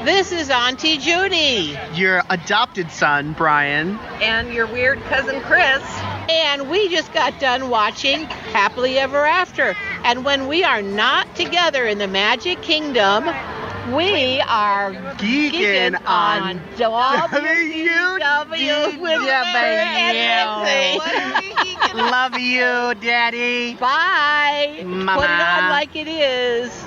This is Auntie Judy. Your adopted son, Brian. And your weird cousin, Chris. And we just got done watching Happily Ever After. And when we are not together in the Magic Kingdom, we are geeking on WDW. Love you, Daddy. Bye. Mama. Put it on like it is.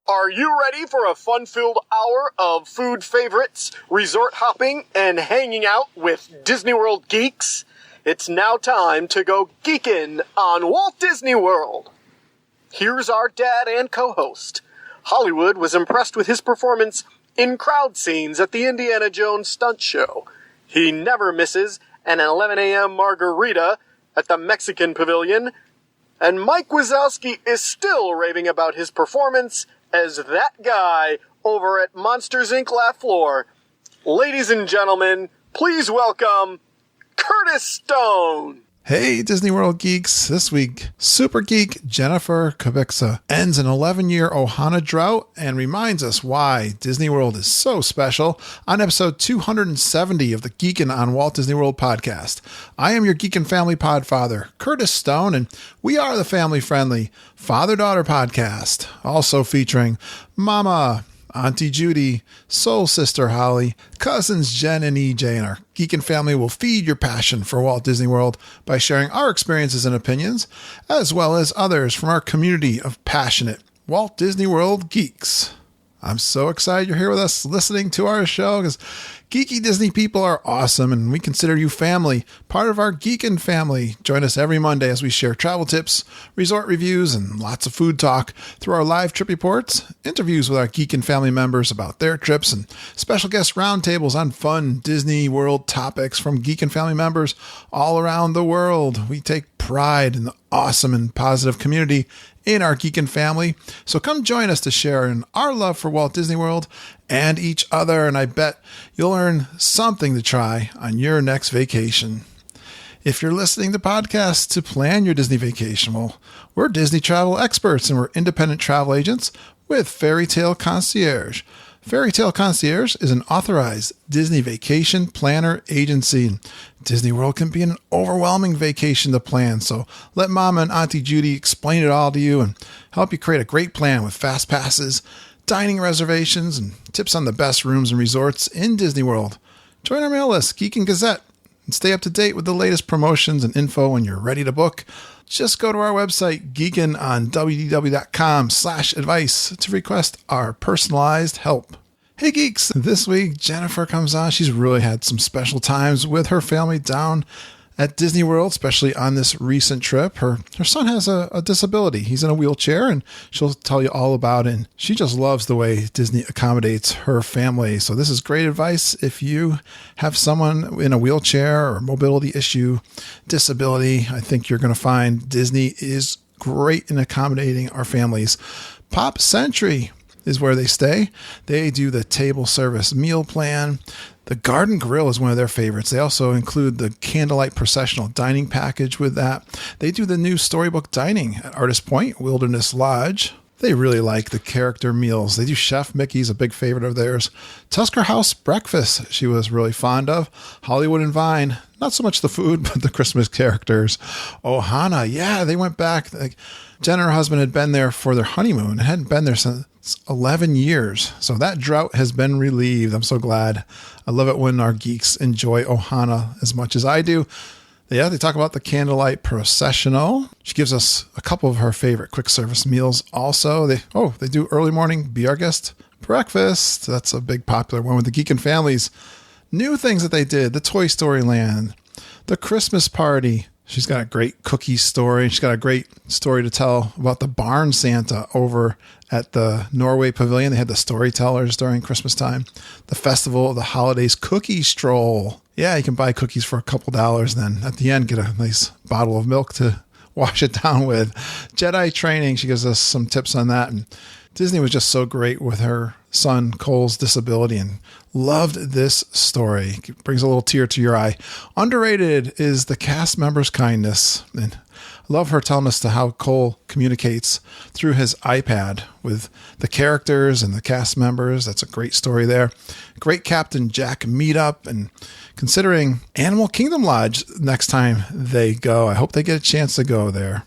Are you ready for a fun-filled hour of food favorites, resort hopping, and hanging out with Disney World geeks? It's now time to go geekin' on Walt Disney World. Here's our dad and co-host. Hollywood was impressed with his performance in crowd scenes at the Indiana Jones stunt show. He never misses an 11 a.m. margarita at the Mexican Pavilion. And Mike Wazowski is still raving about his performance as that guy over at Monsters, Inc. Laugh Floor. Ladies and gentlemen, please welcome Curtis Stone. Hey, Disney World geeks. This week, super geek Jennifer Kubicza ends an 11-year Ohana drought and reminds us why Disney World is so special on episode 270 of the Geekin' on Walt Disney World podcast. I am your Geekin' Family Podfather, Curtis Stone, and we are the family-friendly father-daughter podcast, also featuring Mama, Auntie Judy, Soul Sister Holly, cousins Jen and EJ, and our Geekin' family will feed your passion for Walt Disney World by sharing our experiences and opinions, as well as others from our community of passionate Walt Disney World geeks. I'm so excited you're here with us listening to our show because geeky Disney people are awesome and we consider you family, part of our Geekin' family. Join us every Monday as we share travel tips, resort reviews, and lots of food talk through our live trip reports, interviews with our Geekin' family members about their trips, and special guest roundtables on fun Disney World topics from Geekin' family members all around the world. We take pride in the awesome and positive community in our Geekin' family. So come join us to share in our love for Walt Disney World and each other, and I bet you'll learn something to try on your next vacation. If you're listening to podcasts to plan your Disney vacation, well, we're Disney travel experts and we're independent travel agents with Fairy Tale Concierge. Fairy Tale Concierge is an authorized Disney vacation planner agency. Disney World can be an overwhelming vacation to plan, so let Mama and Auntie Judy explain it all to you and help you create a great plan with fast passes, dining reservations, and tips on the best rooms and resorts in Disney World. Join our mail list, Geek and Gazette, and stay up to date with the latest promotions and info when you're ready to book. Just go to our website, geekinonwdw.com/advice, to request our personalized help. Hey geeks, this week Jennifer comes on. She's really had some special times with her family down at Disney World, especially on this recent trip. Her son has a disability. He's in a wheelchair, and she'll tell you all about it. And she just loves the way Disney accommodates her family. So this is great advice if you have someone in a wheelchair or mobility issue, disability. I think you're going to find Disney is great in accommodating our families. Pop Century is where they stay. They do the table service meal plan. The Garden Grill is one of their favorites. They also include the Candlelight Processional Dining Package with that. They do the new Storybook Dining at Artist Point Wilderness Lodge. They really like the character meals. They do Chef Mickey's, a big favorite of theirs. Tusker House Breakfast, she was really fond of. Hollywood and Vine, not so much the food, but the Christmas characters. Ohana, yeah, they went back. Jen and her husband had been there for their honeymoon and hadn't been there since 11 years. So that drought has been relieved. I'm so glad. I love it when our geeks enjoy Ohana as much as I do. Yeah, they talk about the Candlelight Processional. She gives us a couple of her favorite quick service meals also. They do early morning Be Our Guest breakfast. That's a big popular one with the Geekin' families. New things that they did, the Toy Story Land, the Christmas Party. She's got a great cookie story. She's got a great story to tell about the Barn Santa over at the Norway Pavilion. They had the storytellers during Christmas time. The Festival of the Holidays Cookie Stroll. Yeah, you can buy cookies for a couple dollars, and then at the end get a nice bottle of milk to wash it down with. Jedi training, she gives us some tips on that. And Disney was just so great with her son Cole's disability and loved this story. It brings a little tear to your eye. Underrated is the cast members' kindness. And I love her telling us how Cole communicates through his iPad with the characters and the cast members. That's a great story there. Great Captain Jack meetup, and considering Animal Kingdom Lodge next time they go, I hope they get a chance to go there.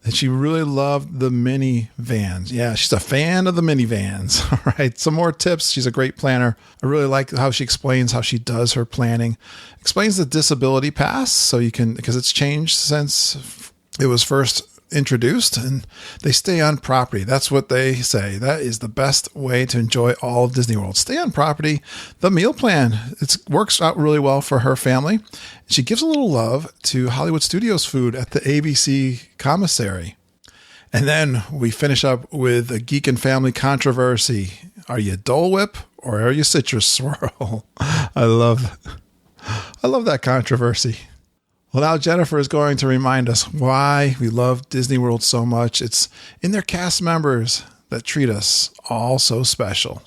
And she really loved the minivans. Yeah, she's a fan of the minivans. All right, some more tips. She's a great planner. I really like how she explains how she does her planning. Explains the disability pass, so you can, because it's changed since it was first introduced, and they stay on property. That's what they say. That is the best way to enjoy all of Disney World. Stay on property. The meal plan, it works out really well for her family. She gives a little love to Hollywood Studios food at the ABC commissary. And then we finish up with a Geek and Family controversy. Are you Dole Whip or are you Citrus Swirl? I love that controversy. Well, now Jennifer is going to remind us why we love Disney World so much. It's in their cast members that treat us all so special.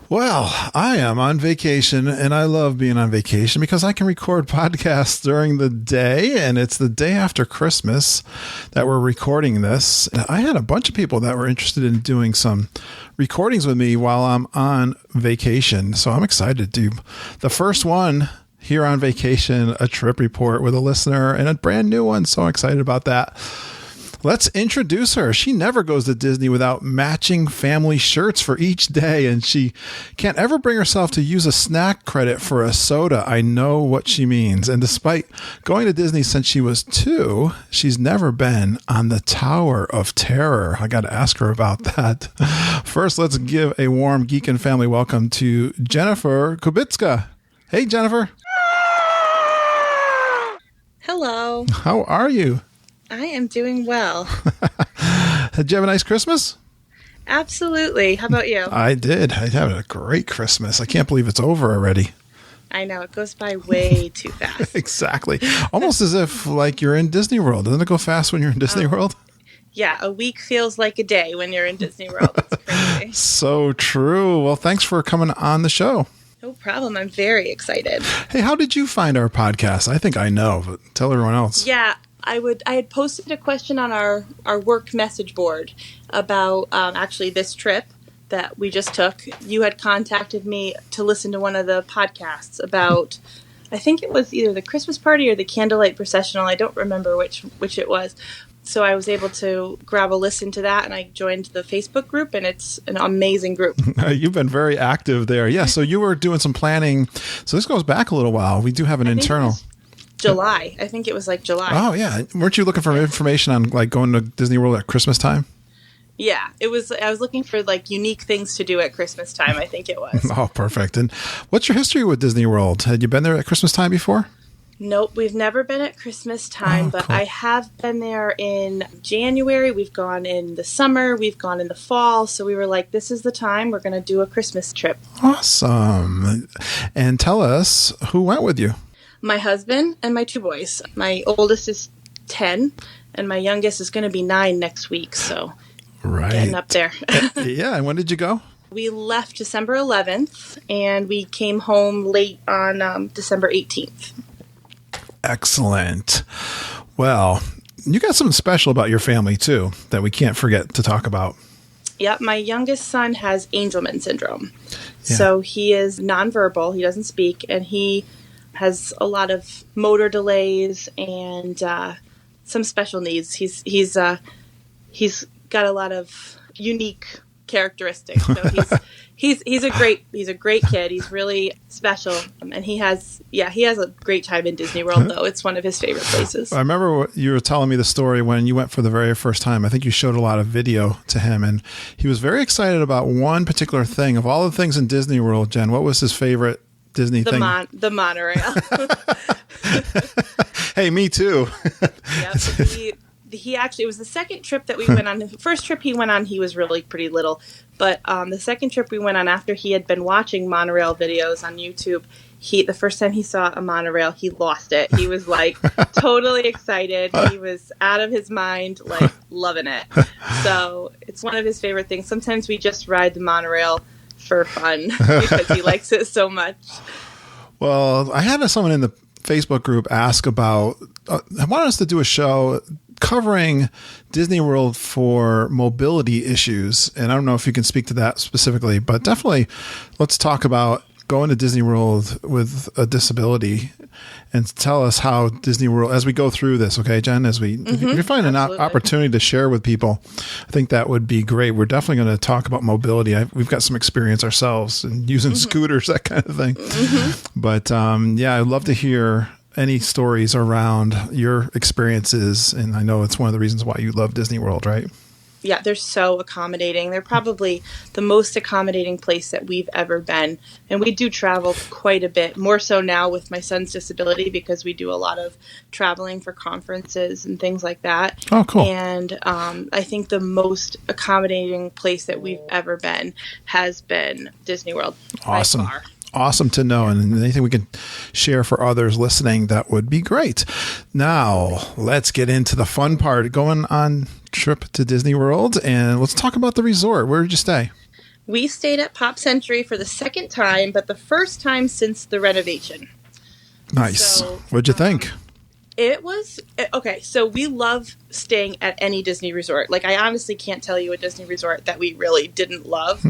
Well, I am on vacation, and I love being on vacation because I can record podcasts during the day, and it's the day after Christmas that we're recording this. And I had a bunch of people that were interested in doing some recordings with me while I'm on vacation, so I'm excited to do the first one here on vacation, a trip report with a listener, and a brand new one, so I'm excited about that. Let's introduce her. She never goes to Disney without matching family shirts for each day, and she can't ever bring herself to use a snack credit for a soda. I know what she means. And despite going to Disney since she was 2, she's never been on the Tower of Terror. I got to ask her about that. First, let's give a warm Geek and Family welcome to Jennifer Kubicza. Hey, Jennifer. Hello. How are you? I am doing well. Did you have a nice Christmas? Absolutely. How about you? I did. I had a great Christmas. I can't believe it's over already. I know. It goes by way too fast. Exactly. Almost as if like you're in Disney World. Doesn't it go fast when you're in Disney World? Yeah. A week feels like a day when you're in Disney World. It's crazy. So true. Well, thanks for coming on the show. No problem. I'm very excited. Hey, how did you find our podcast? I think I know, but tell everyone else. Yeah. I had posted a question on our work message board about actually this trip that we just took. You had contacted me to listen to one of the podcasts about, I think it was either the Christmas party or the candlelight processional. I don't remember which it was. So I was able to grab a listen to that, and I joined the Facebook group, and it's an amazing group. You've been very active there. Yeah, so you were doing some planning. So this goes back a little while. We do have an internal... July. I think it was like July. Oh, yeah. Weren't you looking for information on like going to Disney World at Christmas time? Yeah, it was. I was looking for like unique things to do at Christmas time. I think it was. Oh, perfect. And what's your history with Disney World? Had you been there at Christmas time before? Nope, we've never been at Christmas time, but cool. I have been there in January. We've gone in the summer. We've gone in the fall. So we were like, this is the time we're going to do a Christmas trip. Awesome. And tell us who went with you. My husband and my 2 boys. My oldest is 10, and my youngest is going to be 9 next week. So getting up there. Yeah. And when did you go? We left December 11th, and we came home late on December 18th. Excellent. Well, you got something special about your family, too, that we can't forget to talk about. Yep. My youngest son has Angelman syndrome. Yeah. So he is nonverbal. He doesn't speak, and he has a lot of motor delays and some special needs. He's got a lot of unique characteristics. So he's a great kid. He's really special, and he has a great time in Disney World. Though it's one of his favorite places. I remember what you were telling me the story when you went for the very first time. I think you showed a lot of video to him, and he was very excited about one particular thing. Of all the things in Disney World, Jen, what was his favorite Disney thing? The monorail. Hey, me too. Yep. it was the second trip that we went on. The first trip he went on, he was really pretty little. But the second trip we went on after he had been watching monorail videos on YouTube, the first time he saw a monorail, he lost it. He was like totally excited. He was out of his mind, like loving it. So it's one of his favorite things. Sometimes we just ride the monorail for fun because he likes it so much. Well, I had someone in the Facebook group ask about, I wanted us to do a show covering Disney World for mobility issues. And I don't know if you can speak to that specifically, but definitely let's talk about going to Disney World with a disability and tell us how Disney World, as we go through this, okay, Jen, if you find an opportunity to share with people, I think that would be great. We're definitely going to talk about mobility. We've got some experience ourselves in using scooters, that kind of thing. But I'd love to hear any stories around your experiences. And I know it's one of the reasons why you love Disney World, right? Yeah, they're so accommodating. They're probably the most accommodating place that we've ever been. And we do travel quite a bit, more so now with my son's disability because we do a lot of traveling for conferences and things like that. Oh, cool. And I think the most accommodating place that we've ever been has been Disney World. Awesome. By far. Awesome to know. And anything we can share for others listening, that would be great. Now, let's get into the fun part. Going on trip to Disney World, and let's talk about the resort. Where did you stay? We stayed at Pop Century for the second time, but the first time since the renovation. Nice. So, What'd you think? It was, okay, so we love staying at any Disney resort. Like, I honestly can't tell you a Disney resort that we really didn't love.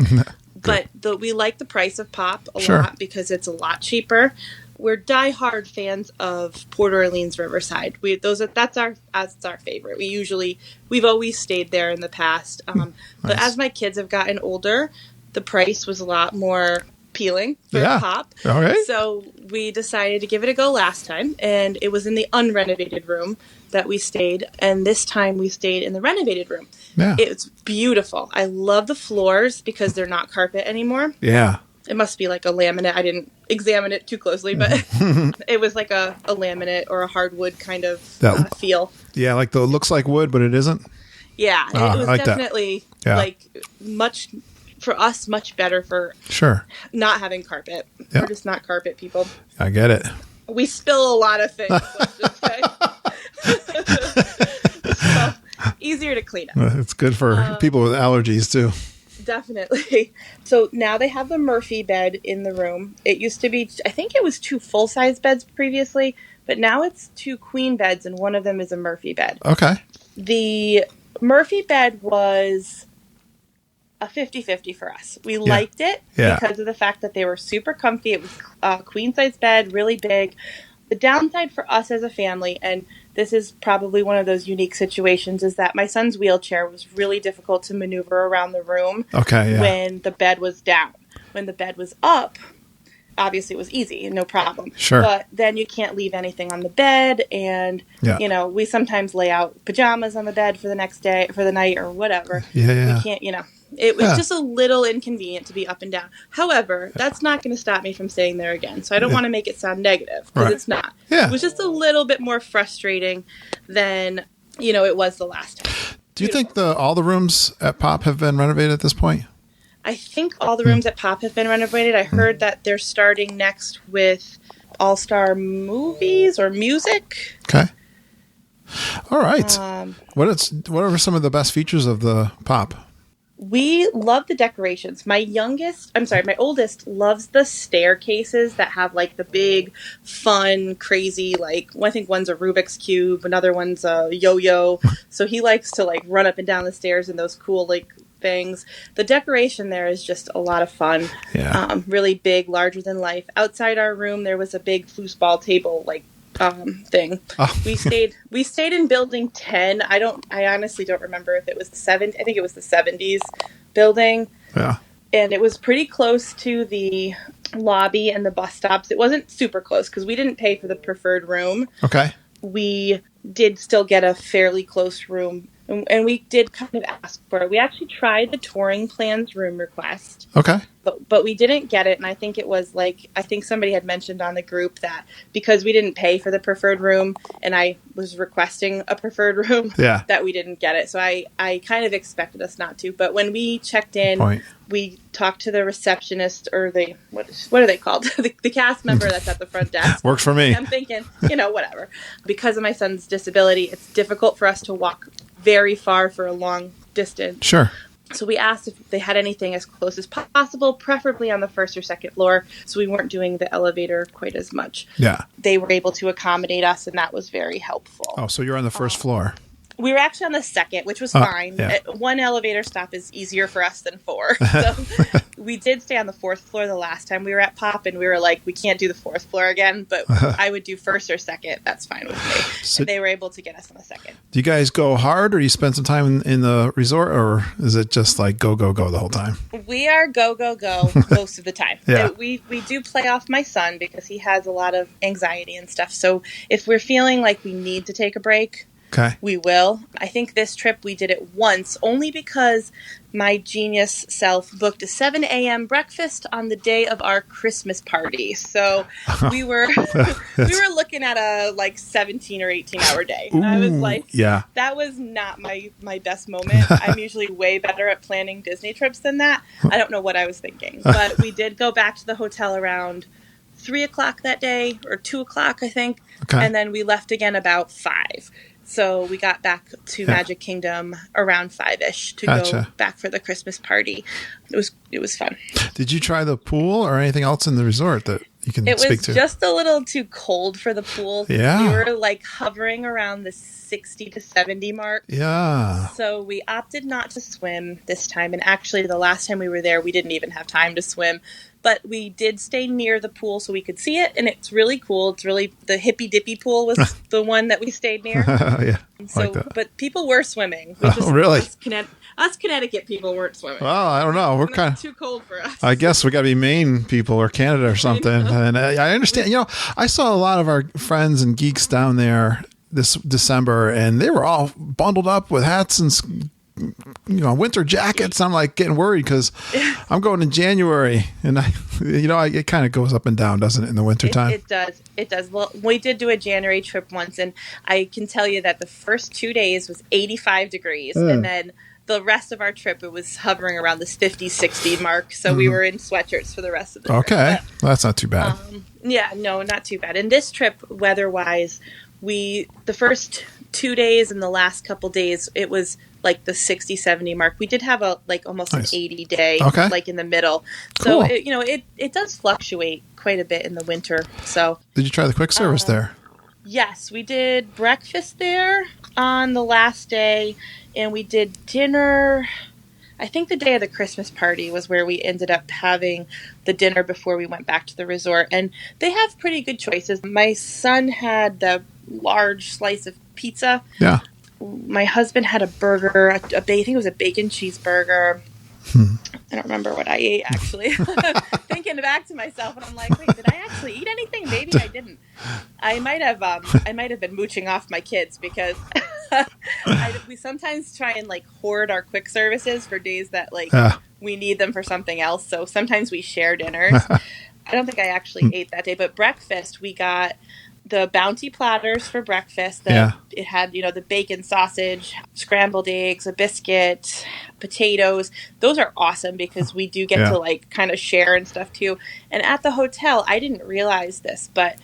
But we like the price of Pop a lot because it's a lot cheaper. We're diehard fans of Port Orleans Riverside. That's our favorite. We've always stayed there in the past. But as my kids have gotten older, the price was a lot more appealing for Pop. All right. So we decided to give it a go last time, and it was in the unrenovated room that we stayed, and this time we stayed in the renovated room. Yeah. It's beautiful. I love the floors because they're not carpet anymore. Yeah. It must be like a laminate. I didn't examine it too closely, but it was like a laminate or a hardwood kind of feel. Yeah, like it looks like wood, but it isn't. Yeah, it was like definitely like much better for not having carpet. Yep. We're just not carpet people. I get it. We spill a lot of things, let's just say. So, easier to clean up. It's good for people with allergies, too. Definitely. So now they have the Murphy bed in the room. It used to be, I think it was 2 full-size beds previously, but now it's 2 queen beds, and one of them is a Murphy bed. Okay. The Murphy bed was a 50-50 for us. We liked it because of the fact that they were super comfy. It was a queen-size bed, really big. The downside for us as a family, and this is probably one of those unique situations, is that my son's wheelchair was really difficult to maneuver around the room when the bed was down. When the bed was up, obviously it was easy, no problem. Sure. But then you can't leave anything on the bed, and we sometimes lay out pajamas on the bed for the next day, for the night, or whatever. Yeah. We can't, it was just a little inconvenient to be up and down. However, that's not going to stop me from staying there again. So I don't want to make it sound negative, because it's not. Yeah. It was just a little bit more frustrating than, it was the last time. Do you think all the rooms at Pop have been renovated at this point? I think all the rooms at Pop have been renovated. I heard that they're starting next with All-Star Movies or Music. Okay. All right. What are some of the best features of the Pop? We love the decorations. My oldest loves the staircases that have like the big, fun, crazy, I think one's a Rubik's Cube, another one's a yo-yo. So he likes to run up and down the stairs in those cool things. The decoration there is just a lot of fun. Yeah. Really big, larger than life. Outside our room, there was a big foosball table, thing. Oh. We stayed in building 10. I honestly don't remember if it was the 70s. I think it was the 70s building. Yeah. And it was pretty close to the lobby and the bus stops. It wasn't super close because we didn't pay for the preferred room. Okay. We did still get a fairly close room And we did kind of ask for it. We actually tried the touring plans room request. Okay. But we didn't get it. And I think it was I think somebody had mentioned on the group that because we didn't pay for the preferred room and I was requesting a preferred room, that we didn't get it. So I kind of expected us not to. But when we checked in, we talked to the receptionist or what are they called? the cast member that's at the front desk. Works for me. I'm thinking, whatever. Because of my son's disability, it's difficult for us to walk very far for a long distance. Sure. So we asked if they had anything as close as possible, preferably on the first or second floor, so we weren't doing the elevator quite as much. Yeah. They were able to accommodate us, and that was very helpful. Oh, so you're on the first floor. We were actually on the second, which was fine. Yeah. One elevator stop is easier for us than 4. So we did stay on the 4th floor the last time we were at Pop, and we were like, we can't do the 4th floor again, but I would do first or second. That's fine with me. So, and they were able to get us on the second. Do you guys go hard, or you spend some time in the resort, or is it just like go, go, go the whole time? We are go, go, go most of the time. Yeah. We do play off my son because he has a lot of anxiety and stuff. So if we're feeling like we need to take a break, we will. I think this trip we did it once only because my genius self booked a 7 a.m. breakfast on the day of our Christmas party. So we were looking at a 17 or 18 hour day. And I was like, that was not my best moment. I'm usually way better at planning Disney trips than that. I don't know what I was thinking. But we did go back to the hotel around 3 o'clock that day, or 2 o'clock, I think. Okay. And then we left again about 5. So we got back to Magic Kingdom around 5-ish to go back for the Christmas party. It was fun. Did you try the pool or anything else in the resort that you can speak to? It was just a little too cold for the pool. Yeah. We were hovering around the 60 to 70 mark. Yeah. So we opted not to swim this time. And actually, the last time we were there, we didn't even have time to swim. But we did stay near the pool so we could see it, and it's really cool. It's really, the hippy dippy pool was the one that we stayed near. Yeah, so, like that. But people were swimming. Really? Us Connecticut people weren't swimming. Well, I don't know. We're kind of too cold for us. I guess we got to be Maine people or Canada or something. And I understand. I saw a lot of our friends and geeks down there this December, and they were all bundled up with hats and winter jackets. I'm getting worried because I'm going in January, and it kind of goes up and down, doesn't it, in the wintertime? It does. Well, we did do a January trip once, and I can tell you that the first 2 days was 85 degrees, and then the rest of our trip, it was hovering around this 50, 60 mark. So we were in sweatshirts for the rest of the trip. Okay. Well, that's not too bad. No, not too bad. And this trip, weather-wise, the first 2 days and the last couple days, it was the 60, 70 mark. We did have almost an 80 day, in the middle. Cool. So, it does fluctuate quite a bit in the winter. So, did you try the quick service there? Yes, we did breakfast there on the last day, and we did dinner. I think the day of the Christmas party was where we ended up having the dinner before we went back to the resort. And they have pretty good choices. My son had the large slice of pizza. Yeah. My husband had a burger, I think it was a bacon cheeseburger. I don't remember what I ate, actually. Thinking back to myself, and I'm like, wait, did I actually eat anything? Maybe I didn't. I might have been mooching off my kids because we sometimes try and hoard our quick services for days that we need them for something else. So sometimes we share dinners. I don't think I actually ate that day, but breakfast we got the bounty platters for breakfast. It had, the bacon, sausage, scrambled eggs, a biscuit, potatoes. Those are awesome because we do get to kind of share and stuff too. And at the hotel, I didn't realize this, but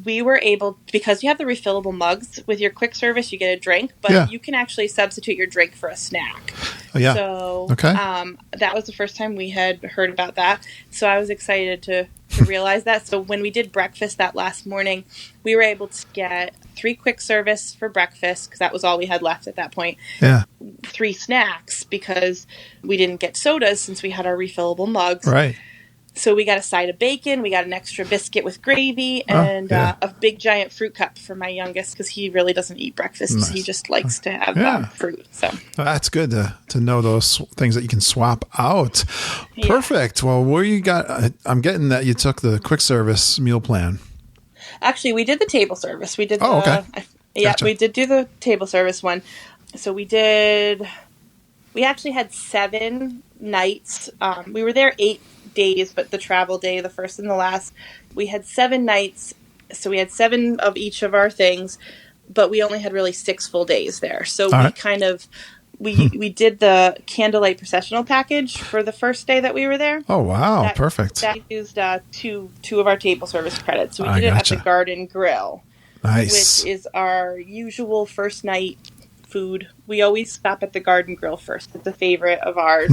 we were able, because you have the refillable mugs with your quick service, you get a drink, but you can actually substitute your drink for a snack. Oh, yeah. So that was the first time we had heard about that. So I was excited to realize that. So when we did breakfast that last morning, we were able to get 3 quick service for breakfast because that was all we had left at that point. Yeah. 3 snacks because we didn't get sodas since we had our refillable mugs. Right. So we got a side of bacon, we got an extra biscuit with gravy, and a big giant fruit cup for my youngest because he really doesn't eat breakfast. Nice. He just likes to have fruit. So that's good to know those things that you can swap out. Perfect. Well, where you got? I'm getting that you took the quick service meal plan. Actually, we did the table service. We did. Okay. We did do the table service one. So we actually had 7 nights. We were there 8 days, but the travel day, the first and the last, we had 7 nights. So we had 7 of each of our things, but we only had really 6 full days there. So we did the candlelight processional package for the first day that we were there. Oh, wow. Perfect. That used two of our table service credits. So we did it at the Garden Grill. Nice. Which is our usual first night food. We always stop at the Garden Grill first. It's a favorite of ours.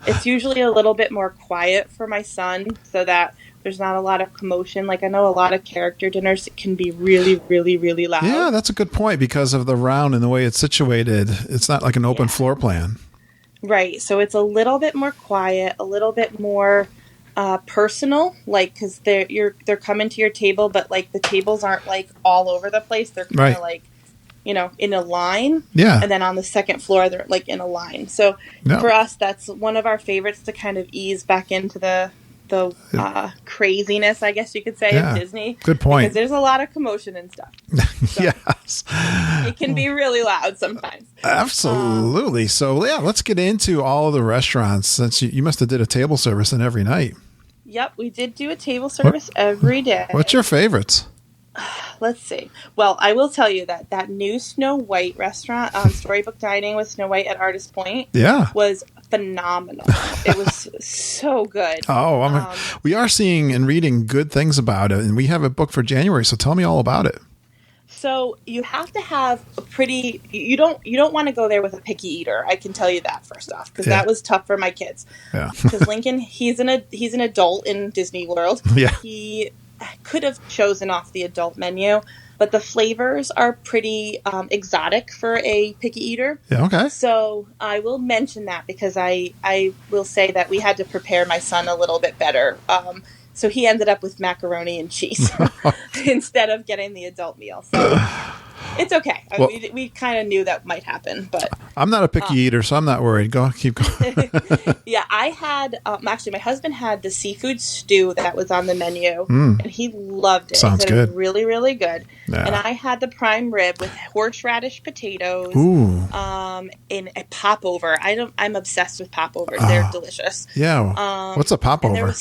It's usually a little bit more quiet for my son so that there's not a lot of commotion. Like, I know a lot of character dinners can be really, really, really loud. Yeah, that's a good point because of the round and the way it's situated. It's not like an open floor plan. Right. So it's a little bit more quiet, a little bit more personal, like, because they're coming to your table, but like the tables aren't like all over the place. They're kind of like, in a line. Yeah. And then on the second floor, they're like in a line. So for us, that's one of our favorites to kind of ease back into the craziness, I guess you could say, of Disney. Good point. Because there's a lot of commotion and stuff. So yes. It can be really loud sometimes. Absolutely. So, let's get into all of the restaurants since you must have did a table service in every night. Yep, we did do a table service every day. What's your favorites? Let's see. Well, I will tell you that new Snow White restaurant, Storybook Dining with Snow White at Artist Point, was phenomenal. It was so good. Oh, we are seeing and reading good things about it, and we have it booked for January. So tell me all about it. So you have to have a pretty. You don't want to go there with a picky eater. I can tell you that first off, because that was tough for my kids. Yeah. Because Lincoln, he's an adult in Disney World. Yeah. He could have chosen off the adult menu, but the flavors are pretty exotic for a picky eater. Yeah, okay. So I will mention that because I will say that we had to prepare my son a little bit better. So he ended up with macaroni and cheese instead of getting the adult meal. So it's okay. We kind of knew that might happen, but I'm not a picky eater, so I'm not worried. Keep going. Yeah, I had actually my husband had the seafood stew that was on the menu, and he loved it. Sounds good. It was really, really good. Yeah. And I had the prime rib with horseradish potatoes. Ooh. In a popover. I'm obsessed with popovers. They're delicious. Yeah. What's a popover?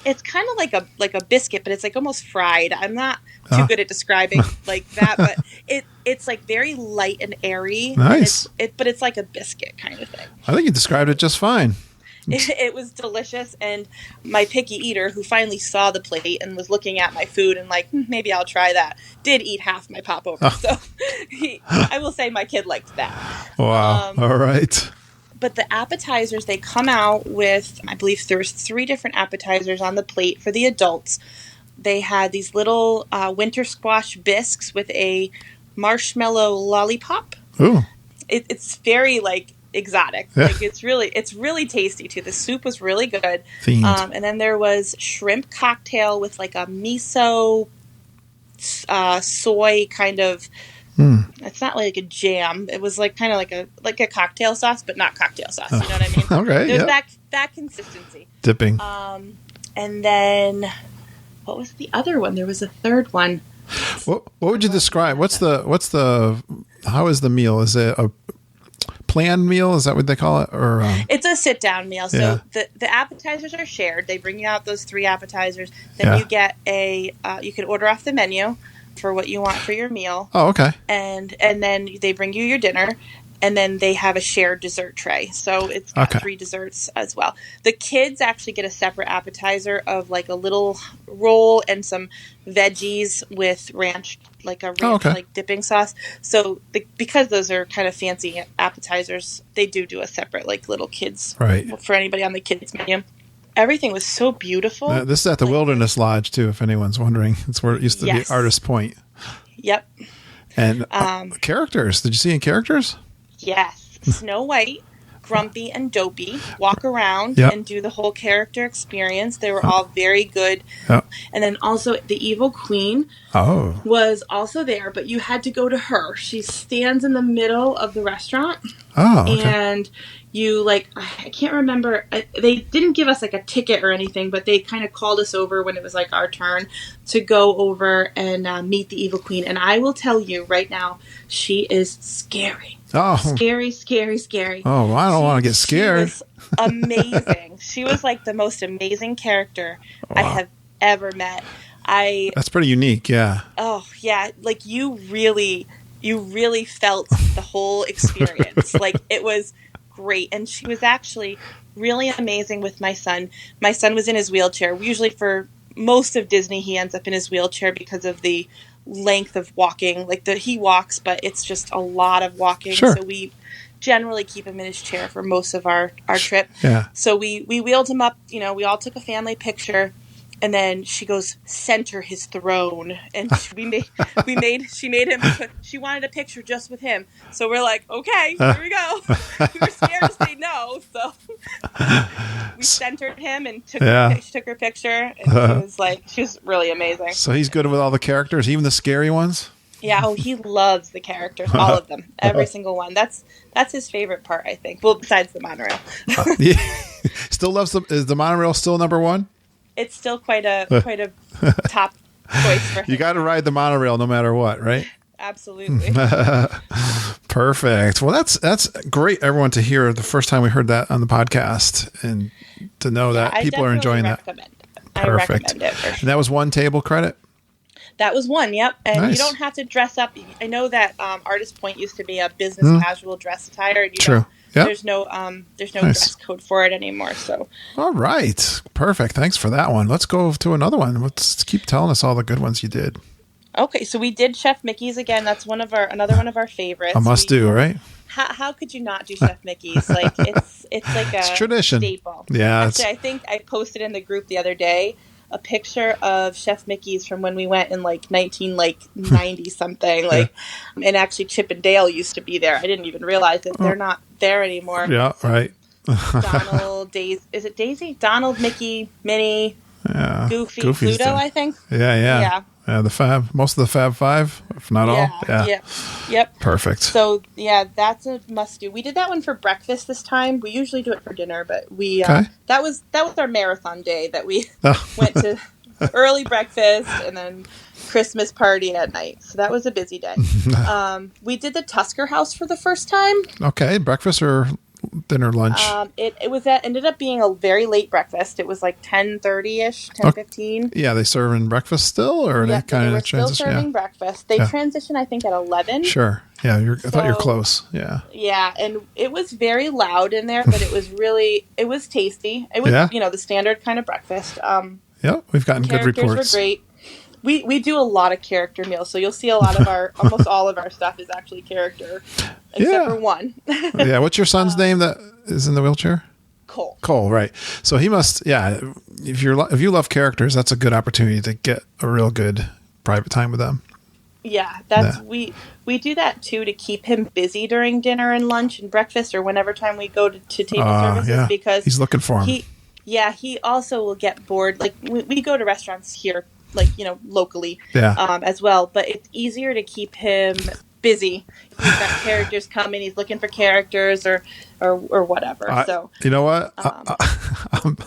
It's kind of like a biscuit, but it's like almost fried. I'm not too good at describing like that, but it's like very light and airy. Nice. But it's like a biscuit kind of thing. I think you described it just fine. It was delicious, and my picky eater, who finally saw the plate and was looking at my food and like, maybe I'll try that, did eat half my popover. So I will say my kid liked that. Wow. All right. But the appetizers, they come out with, I believe there's 3 different appetizers on the plate for the adults. They had these little winter squash bisques with a marshmallow lollipop. Ooh. It's very exotic. Yeah. It's really tasty too. The soup was really good. And then there was shrimp cocktail with like a miso soy kind of. It's not like a jam. It was like kind of like a cocktail sauce, but not cocktail sauce. You know what I mean? Okay. It was that consistency. Dipping. And then what was the other one? There was a third one. What would you describe? How is the meal? Is it a planned meal? Is that what they call it? Or it's a sit down meal. So the appetizers are shared. They bring you out those 3 appetizers. Then you get you can order off the menu for what you want for your meal. Oh, okay. And then they bring you your dinner, and then they have a shared dessert tray. So it's got 3 desserts as well. The kids actually get a separate appetizer of like a little roll and some veggies with ranch, like a ranch like dipping sauce. So because those are kind of fancy appetizers, they do a separate like little kids for anybody on the kids menu. Everything was so beautiful. This is at the Wilderness Lodge, too, if anyone's wondering. It's where it used to be Artist Point. Yep. And characters. Did you see any characters? Yes. Snow White, Grumpy, and Dopey walk around and do the whole character experience. They were all very good. Yep. And then also the Evil Queen was also there, but you had to go to her. She stands in the middle of the restaurant. Oh, okay. And you I can't remember, they didn't give us like a ticket or anything, but they kind of called us over when it was like our turn to go over and meet the evil queen. And I will tell you right now, she is scary. Oh, scary. Oh, well, I don't want to get scared. She was amazing. She was like the most amazing character I have ever met. That's pretty unique. Yeah. Oh yeah. Like you really felt the whole experience. Like it was great. And she was actually really amazing with my son. My son was in his wheelchair. Usually for most of Disney, he ends up in his wheelchair because of the length of walking. He walks, but it's just a lot of walking. Sure. So we generally keep him in his chair for most of our trip. Yeah. So we wheeled him up, we all took a family picture. And then she goes, center his throne. And she made him, she wanted a picture just with him. So we're like, okay, here we go. We were scared to say no. So we centered him and took her picture. And she was really amazing. So he's good with all the characters, even the scary ones? Yeah, he loves the characters, all of them, every single one. That's his favorite part, I think. Well, besides the monorail. Yeah. Still loves is the monorail still number one? It's still quite a top choice for him. You got to ride the monorail no matter what, right? Absolutely. Perfect. Well, that's great, everyone, to hear the first time we heard that on the podcast and to know that people are enjoying that. I recommend it. For sure. And that was one table credit? That was one, yep. And nice. You don't have to dress up. I know that Artist Point used to be a business casual dress attire. And True. Yep. There's no dress code for it anymore. So all right, perfect. Thanks for that one. Let's go to another one. Let's keep telling us all the good ones you did. Okay, so we did Chef Mickey's again. That's another one of our favorites. A must do, right? How could you not do Chef Mickey's? Like it's like a it's tradition. Staple. Yeah. Actually, I think I posted in the group the other day a picture of Chef Mickey's from when we went in 1990 something. And actually Chip and Dale used to be there. I didn't even realize that they're not there anymore. Yeah, right. Donald, is it Daisy? Donald, Mickey, Minnie, Goofy, Goofy's Pluto, I think. Yeah. Most of the Fab Five, if not all. Yeah. Yep. Perfect. So that's a must do. We did that one for breakfast this time. We usually do it for dinner, but that was our marathon day that we went to early breakfast and then Christmas party at night. So that was a busy day. We did the Tusker House for the first time. Okay, breakfast or dinner, lunch? It ended up being a very late breakfast. It was 10:30ish, 10:15. Yeah, they serving breakfast still, or they kind of transition? Still serving breakfast. They transition, I think, at 11. Sure. Yeah, I thought you were close. Yeah. Yeah, and it was very loud in there, but it was tasty. It was the standard kind of breakfast. Yeah, we've gotten good reports. Characters were great. We do a lot of character meals, so you'll see a lot of almost all of our stuff is actually character, except for one. Yeah, what's your son's name that is in the wheelchair? Cole, right. So he must, if you love characters, that's a good opportunity to get a real good private time with them. Yeah, we do that too to keep him busy during dinner and lunch and breakfast or whenever time we go to table services because he's looking for him. He also will get bored. We go to restaurants here locally as well, but it's easier to keep him busy. He's got characters coming, he's looking for characters or whatever. So you know what?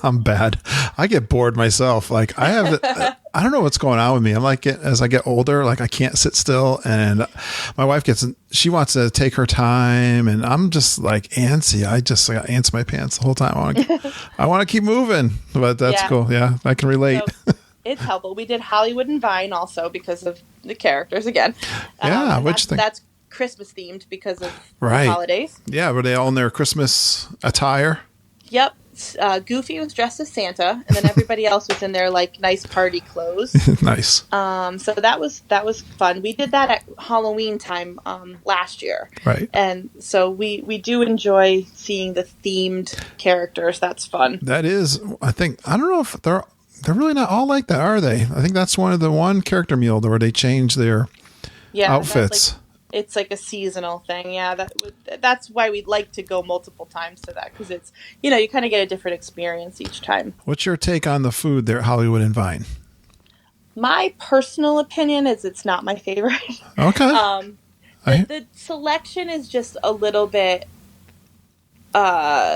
I'm bad. I get bored myself. I don't know what's going on with me. I'm as I get older, I can't sit still, and my wife she wants to take her time, and I'm just antsy. I just got ants in my pants the whole time. I want to keep moving, but that's cool. Yeah, I can relate. So, it's helpful. We did Hollywood and Vine also because of the characters again. That's Christmas themed because of the holidays. Yeah, were they all in their Christmas attire? Yep. Goofy was dressed as Santa, and then everybody else was in their nice party clothes. Nice. So that was fun. We did that at Halloween time last year. Right. And so we do enjoy seeing the themed characters. That's fun. That is, I don't know if they're really not all like that, are they? I think that's one character meal where they change their outfits. It's a seasonal thing. Yeah, that's why we'd like to go multiple times to that because it's, you kind of get a different experience each time. What's your take on the food there at Hollywood and Vine? My personal opinion is it's not my favorite. Okay. The selection is just a little bit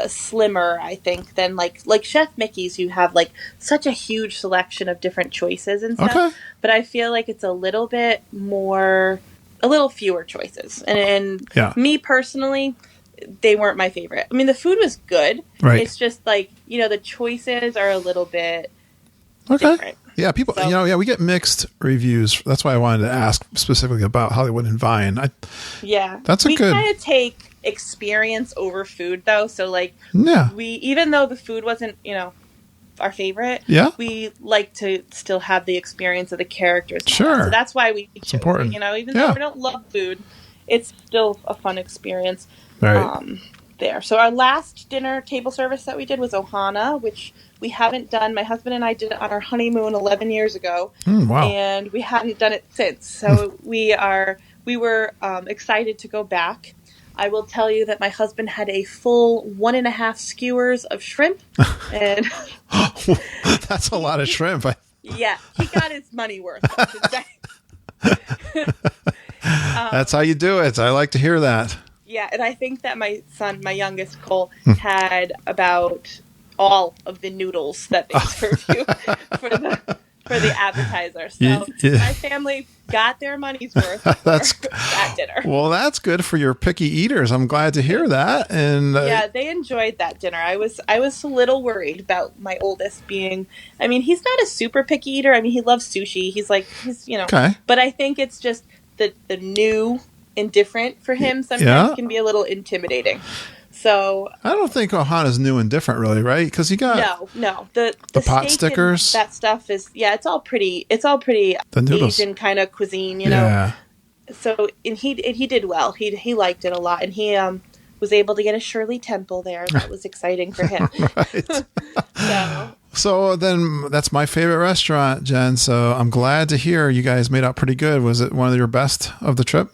slimmer, I think, than like Chef Mickey's. You have like such a huge selection of different choices and stuff. Okay. But I feel like it's a little fewer choices. And Yeah. me personally, they weren't my favorite. I mean, the food was good. Right. It's just like, the choices are a little bit Okay. different. Yeah, people, So- we get mixed reviews. That's why I wanted to ask specifically about Hollywood and Vine. That's we good. kind of take experience over food, though. So, like, Yeah. even though the food wasn't, our favorite, Yeah. we like to still have the experience of the characters. Sure. So that's why we chose important. it. Even Yeah. though we don't love food, it's still a fun experience. Right. There. So our last dinner table service that we did was Ohana, which we haven't done. My husband and I did it on our honeymoon 11 years ago. Wow. And we hadn't done it since. So we were excited to go back. I will tell you that my husband had a full 1.5 skewers of shrimp. And That's a lot of shrimp. yeah, he got his money worth, I should say. That's how you do it. I like to hear that. Yeah, and I think that my son, my youngest, Cole, had about all of the noodles that they serve you for the appetizer. So Yeah. my family got their money's worth at dinner. Well, that's good for your picky eaters. I'm glad to hear that. And Yeah, they enjoyed that dinner. I was a little worried about my oldest being. I mean, he's not a super picky eater. I mean, he loves sushi. He's Okay. But I think it's just the new and different for him. Sometimes can be a little intimidating. So I don't think Ohana's new and different, really, right? Because you got no. The pot steak stickers. and that stuff is it's all pretty. It's all pretty The noodles. Asian kind of cuisine, Yeah. So and he did well. He liked it a lot, and he was able to get a Shirley Temple there. That was exciting for him. Right. So So then that's my favorite restaurant, Jen. So I'm glad to hear you guys made out pretty good. Was it one of your best of the trip?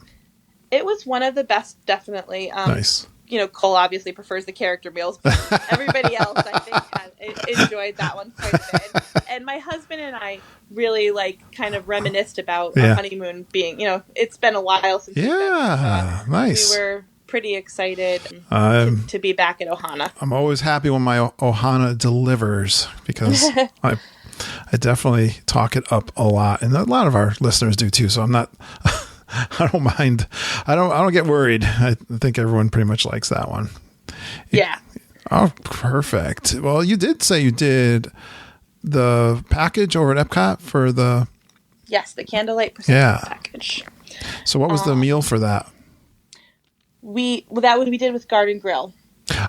it was one of the best, definitely. Nice. Cole obviously prefers the character meals, but everybody else, I think, enjoyed that one quite a bit. And my husband and I really kind of reminisced about our honeymoon being, it's been a while since. Yeah, nice. We were pretty excited to be back at Ohana. I'm always happy when my Ohana delivers because I definitely talk it up a lot, and a lot of our listeners do too. So I'm not. I don't mind. I don't get worried. I think everyone pretty much likes that one. Yeah. Oh, perfect. Well, you did say you did the package over at Epcot for the... Yes, the candlelight procession package. So what was the meal for that? We did with Garden Grill.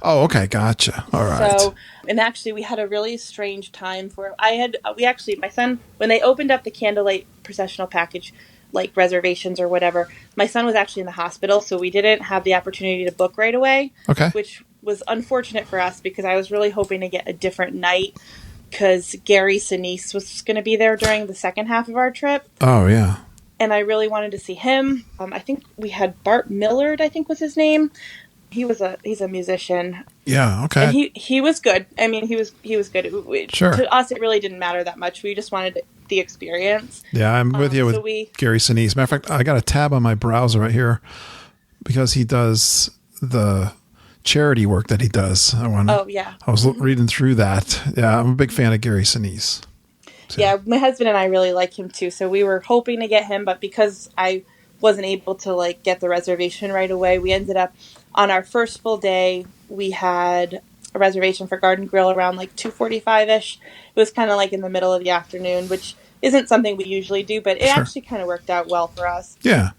Oh, okay. Gotcha. All right. So, and actually we had a really strange time for my son, when they opened up the candlelight processional package, like reservations or whatever, my son was actually in the hospital, so we didn't have the opportunity to book right away. Okay. Which was unfortunate for us because I was really hoping to get a different night because Gary Sinise was going to be there during the second half of our trip. Oh, yeah. And I really wanted to see him. I think we had Bart Millard, I think was his name. He's a musician. Yeah, okay. And he was good. I mean, he was good. Sure. To us, it really didn't matter that much. We just wanted the experience. Yeah, I'm with you with Gary Sinise. Matter of fact, I got a tab on my browser right here because he does the charity work that he does. I was reading through that. Yeah, I'm a big fan of Gary Sinise. So. Yeah, my husband and I really like him too. So we were hoping to get him, but because I wasn't able to get the reservation right away, we ended up on our first full day. We had a reservation for Garden Grill around 2:45ish. It was kind of in the middle of the afternoon, which isn't something we usually do, but it actually kind of worked out well for us. Yeah.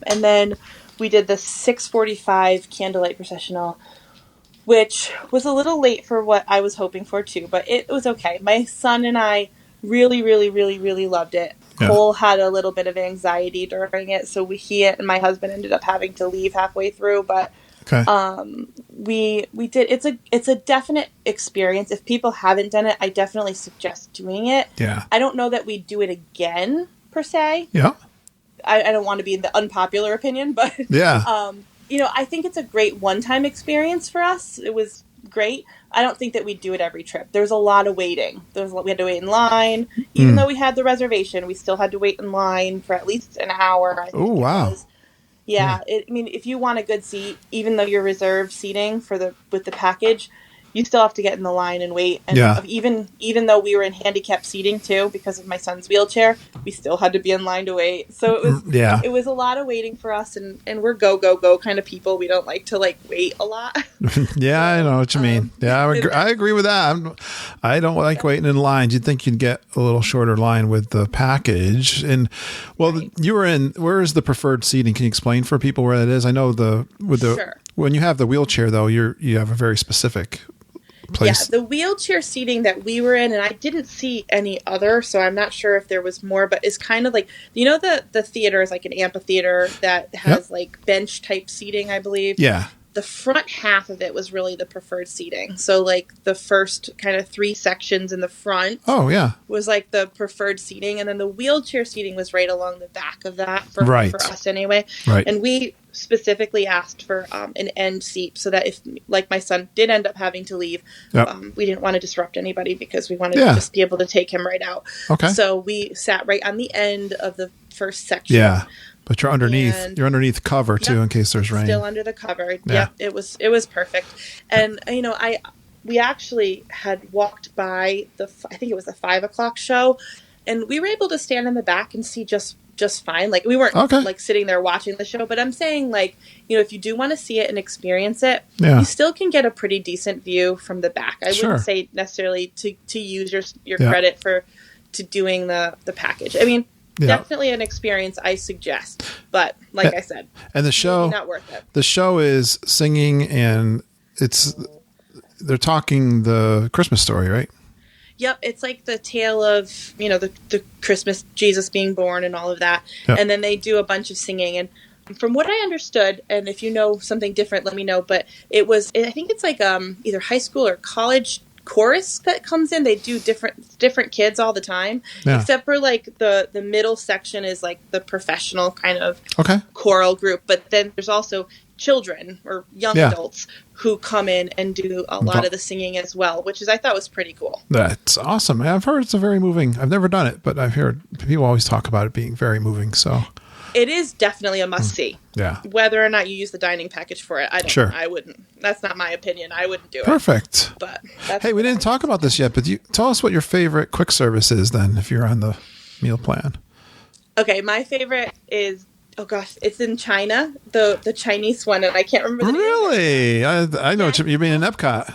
And then we did the 6:45 candlelight processional, which was a little late for what I was hoping for too, but it was okay. My son and I really, really, really, really loved it. Yeah. Cole had a little bit of anxiety during it, so he and my husband ended up having to leave halfway through, but we did. It's a definite experience. If people haven't done it, I definitely suggest doing it. Yeah. I don't know that we'd do it again per se. Yeah. I don't want to be in the unpopular opinion, but yeah. I think it's a great one-time experience for us. It was great. I don't think that we'd do it every trip. There was a lot of waiting. We had to wait in line. Even though we had the reservation, we still had to wait in line for at least an hour. Oh, wow. Yeah, I mean, if you want a good seat, even though you're reserved seating with the package, you still have to get in the line and wait. And even though we were in handicapped seating too, because of my son's wheelchair, we still had to be in line to wait. So it was a lot of waiting for us, and we're go kind of people. We don't like to wait a lot. Yeah, I know what you mean. Yeah, I agree with that. I don't like waiting in lines. You'd think you'd get a little shorter line with the package. And you were in. Where is the preferred seating? Can you explain for people where that is? I know Sure. When you have the wheelchair though, you have a very specific place. Yeah, the wheelchair seating that we were in, and I didn't see any other, so I'm not sure if there was more, but it's kind of like, the theater is like an amphitheater that has bench type seating, I believe. Yeah. The front half of it was really the preferred seating. So the first kind of 3 sections in the front was the preferred seating, and then the wheelchair seating was right along the back of that for us anyway. Right. And we specifically asked for an end seat so that if my son did end up having to leave, we didn't want to disrupt anybody because we wanted to just be able to take him right out. Okay. So we sat right on the end of the first section. Yeah. But you're underneath. You're underneath cover too, in case there's rain. Still under the cover. Yeah. It was perfect. And we actually had walked by I think it was the 5:00 show, and we were able to stand in the back and see just fine. We weren't sitting there watching the show, but I'm saying if you do want to see it and experience it, you still can get a pretty decent view from the back. I wouldn't say necessarily to use your credit to doing the package. I mean. Yeah. Definitely an experience I suggest, but I said, and the show not worth it. The show is singing, and they're talking the Christmas story, right? Yep, it's like the tale of the Christmas Jesus being born and all of that, and then they do a bunch of singing. And from what I understood, and if you know something different, let me know. But I think it's either high school or college chorus that comes in. They do different kids all the time, except for the middle section is the professional kind of choral group, but then there's also children or young adults who come in and do a lot of the singing as well, which I thought was pretty cool. That's awesome. I've heard it's a very moving. I've never done it, but I've heard people always talk about it being very moving. So it is definitely a must-see. Yeah. Whether or not you use the dining package for it, I don't know. I wouldn't. That's not my opinion. I wouldn't do it. Perfect. But hey, we didn't talk about this yet, but tell us what your favorite quick service is then, if you're on the meal plan. Okay, my favorite is, it's in China, the Chinese one, and I can't remember the name. Really? I know you mean in Epcot.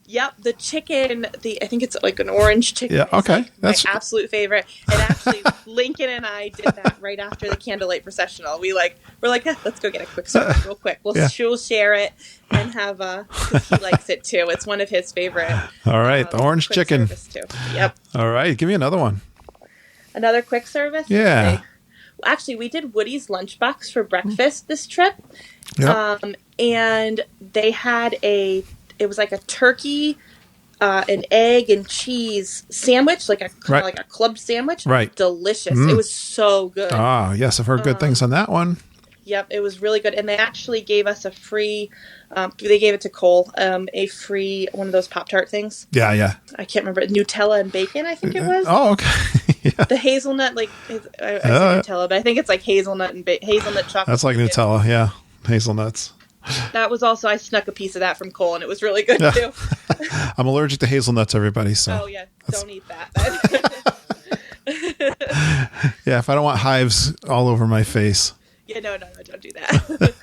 Yep, the chicken, I think it's an orange chicken. Yeah, okay. That's my absolute favorite. And actually, Lincoln and I did that right after the candlelight processional. We're let's go get a quick service real quick. We'll share it and have, because he likes it too. It's one of his favorite. All right, the orange chicken. Too. Yep. All right, give me another one. Another quick service? Yeah. Okay. Actually, we did Woody's Lunchbox for breakfast this trip. Yep. And they had it was like a turkey, an egg and cheese sandwich, like a club sandwich. Right. Delicious. It was so good. Ah, yes, I've heard good things on that one. Yep, it was really good. And they actually gave us a free, they gave it to Cole, a free, one of those Pop-Tart things. Yeah. I can't remember. Nutella and bacon, I think it was. Oh, okay. The hazelnut, I say Nutella, but I think it's hazelnut and hazelnut chocolate. That's like Nutella, yeah. Hazelnuts. That was also, I snuck a piece of that from Cole, and it was really good, too. I'm allergic to hazelnuts, everybody, so. Oh, yeah. Don't eat that. Yeah, if I don't want hives all over my face. Yeah, no, don't do that.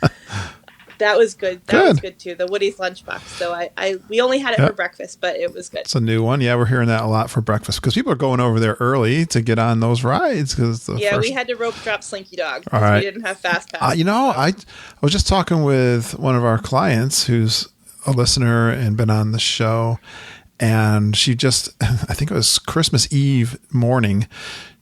That was good. That was good too. The Woody's Lunchbox. So we only had it for breakfast, but it was good. It's a new one. Yeah, we're hearing that a lot for breakfast because people are going over there early to get on those rides. We had to rope drop Slinky Dog because we didn't have Fast Pass. I was just talking with one of our clients who's a listener and been on the show, and she just, I think it was Christmas Eve morning,